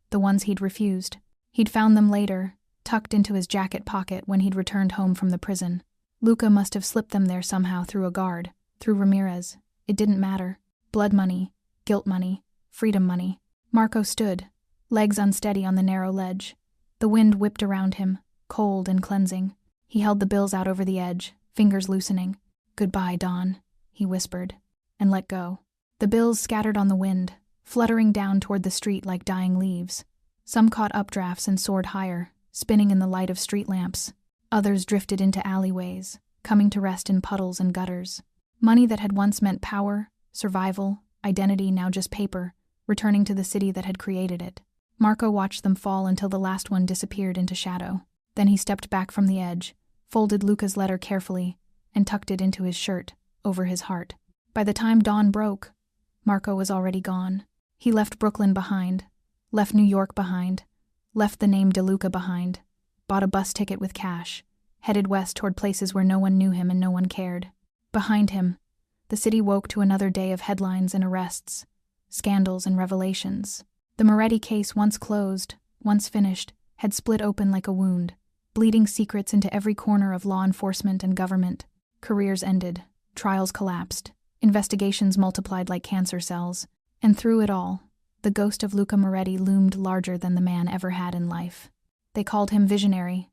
The ones he'd refused. He'd found them later, tucked into his jacket pocket when he'd returned home from the prison. Luca must have slipped them there somehow through a guard, through Ramirez. It didn't matter. Blood money, guilt money, freedom money. Marco stood, legs unsteady on the narrow ledge. The wind whipped around him, cold and cleansing. He held the bills out over the edge, fingers loosening. "Goodbye, Don," he whispered, and let go. The bills scattered on the wind, fluttering down toward the street like dying leaves. Some caught updrafts and soared higher, spinning in the light of street lamps. Others drifted into alleyways, coming to rest in puddles and gutters. Money that had once meant power, survival, identity, now just paper, returning to the city that had created it. Marco watched them fall until the last one disappeared into shadow. Then he stepped back from the edge, folded Luca's letter carefully, and tucked it into his shirt, over his heart. By the time dawn broke, Marco was already gone. He left Brooklyn behind, left New York behind, left the name DeLuca behind, bought a bus ticket with cash, headed west toward places where no one knew him and no one cared. Behind him, the city woke to another day of headlines and arrests, scandals and revelations. The Moretti case, once closed, once finished, had split open like a wound, bleeding secrets into every corner of law enforcement and government. Careers ended, trials collapsed, investigations multiplied like cancer cells, and through it all, the ghost of Luca Moretti loomed larger than the man ever had in life. They called him visionary,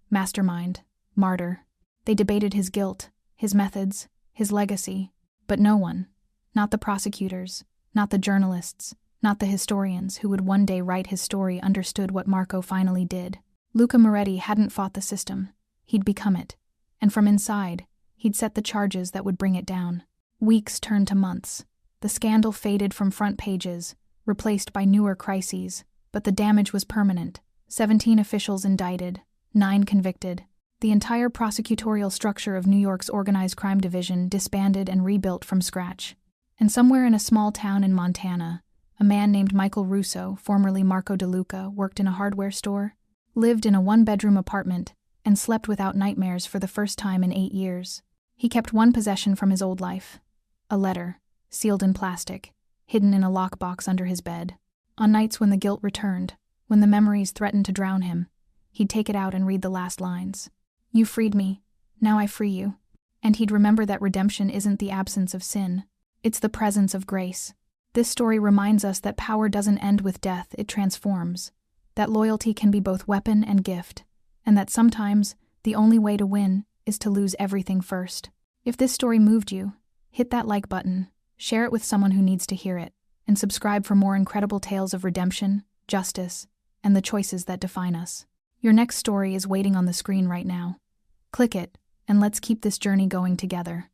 mastermind, martyr. They debated his guilt, his methods, his legacy, but no one, not the prosecutors, not the journalists, not the historians who would one day write his story, understood what Marco finally did. Luca Moretti hadn't fought the system, he'd become it, and from inside, he'd set the charges that would bring it down. Weeks turned to months. The scandal faded from front pages, replaced by newer crises, but the damage was permanent. 17 officials indicted, 9 convicted. The entire prosecutorial structure of New York's organized crime division disbanded and rebuilt from scratch. And somewhere in a small town in Montana, a man named Michael Russo, formerly Marco DeLuca, worked in a hardware store, lived in a 1-bedroom apartment, and slept without nightmares for the first time in 8 years. He kept one possession from his old life: a letter, sealed in plastic, hidden in a lockbox under his bed. On nights when the guilt returned, when the memories threatened to drown him, he'd take it out and read the last lines. "You freed me, now I free you." And he'd remember that redemption isn't the absence of sin, it's the presence of grace. This story reminds us that power doesn't end with death, it transforms, that loyalty can be both weapon and gift, and that sometimes the only way to win is to lose everything first. If this story moved you, hit that like button, share it with someone who needs to hear it, and subscribe for more incredible tales of redemption, justice, and the choices that define us. Your next story is waiting on the screen right now. Click it, and let's keep this journey going together.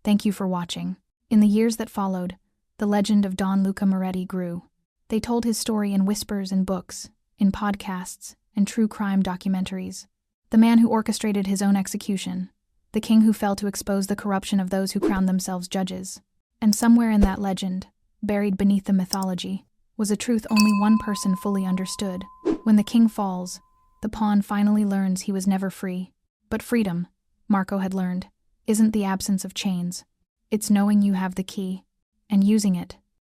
Thank you for watching. In the years that followed, the legend of Don Luca Moretti grew. They told his story in whispers and books, in podcasts, and true crime documentaries. The man who orchestrated his own execution, the king who fell to expose the corruption of those who crowned themselves judges. And somewhere in that legend, buried beneath the mythology, was a truth only one person fully understood. When the king falls, the pawn finally learns he was never free. But freedom, Marco had learned, isn't the absence of chains. It's knowing you have the key, and using it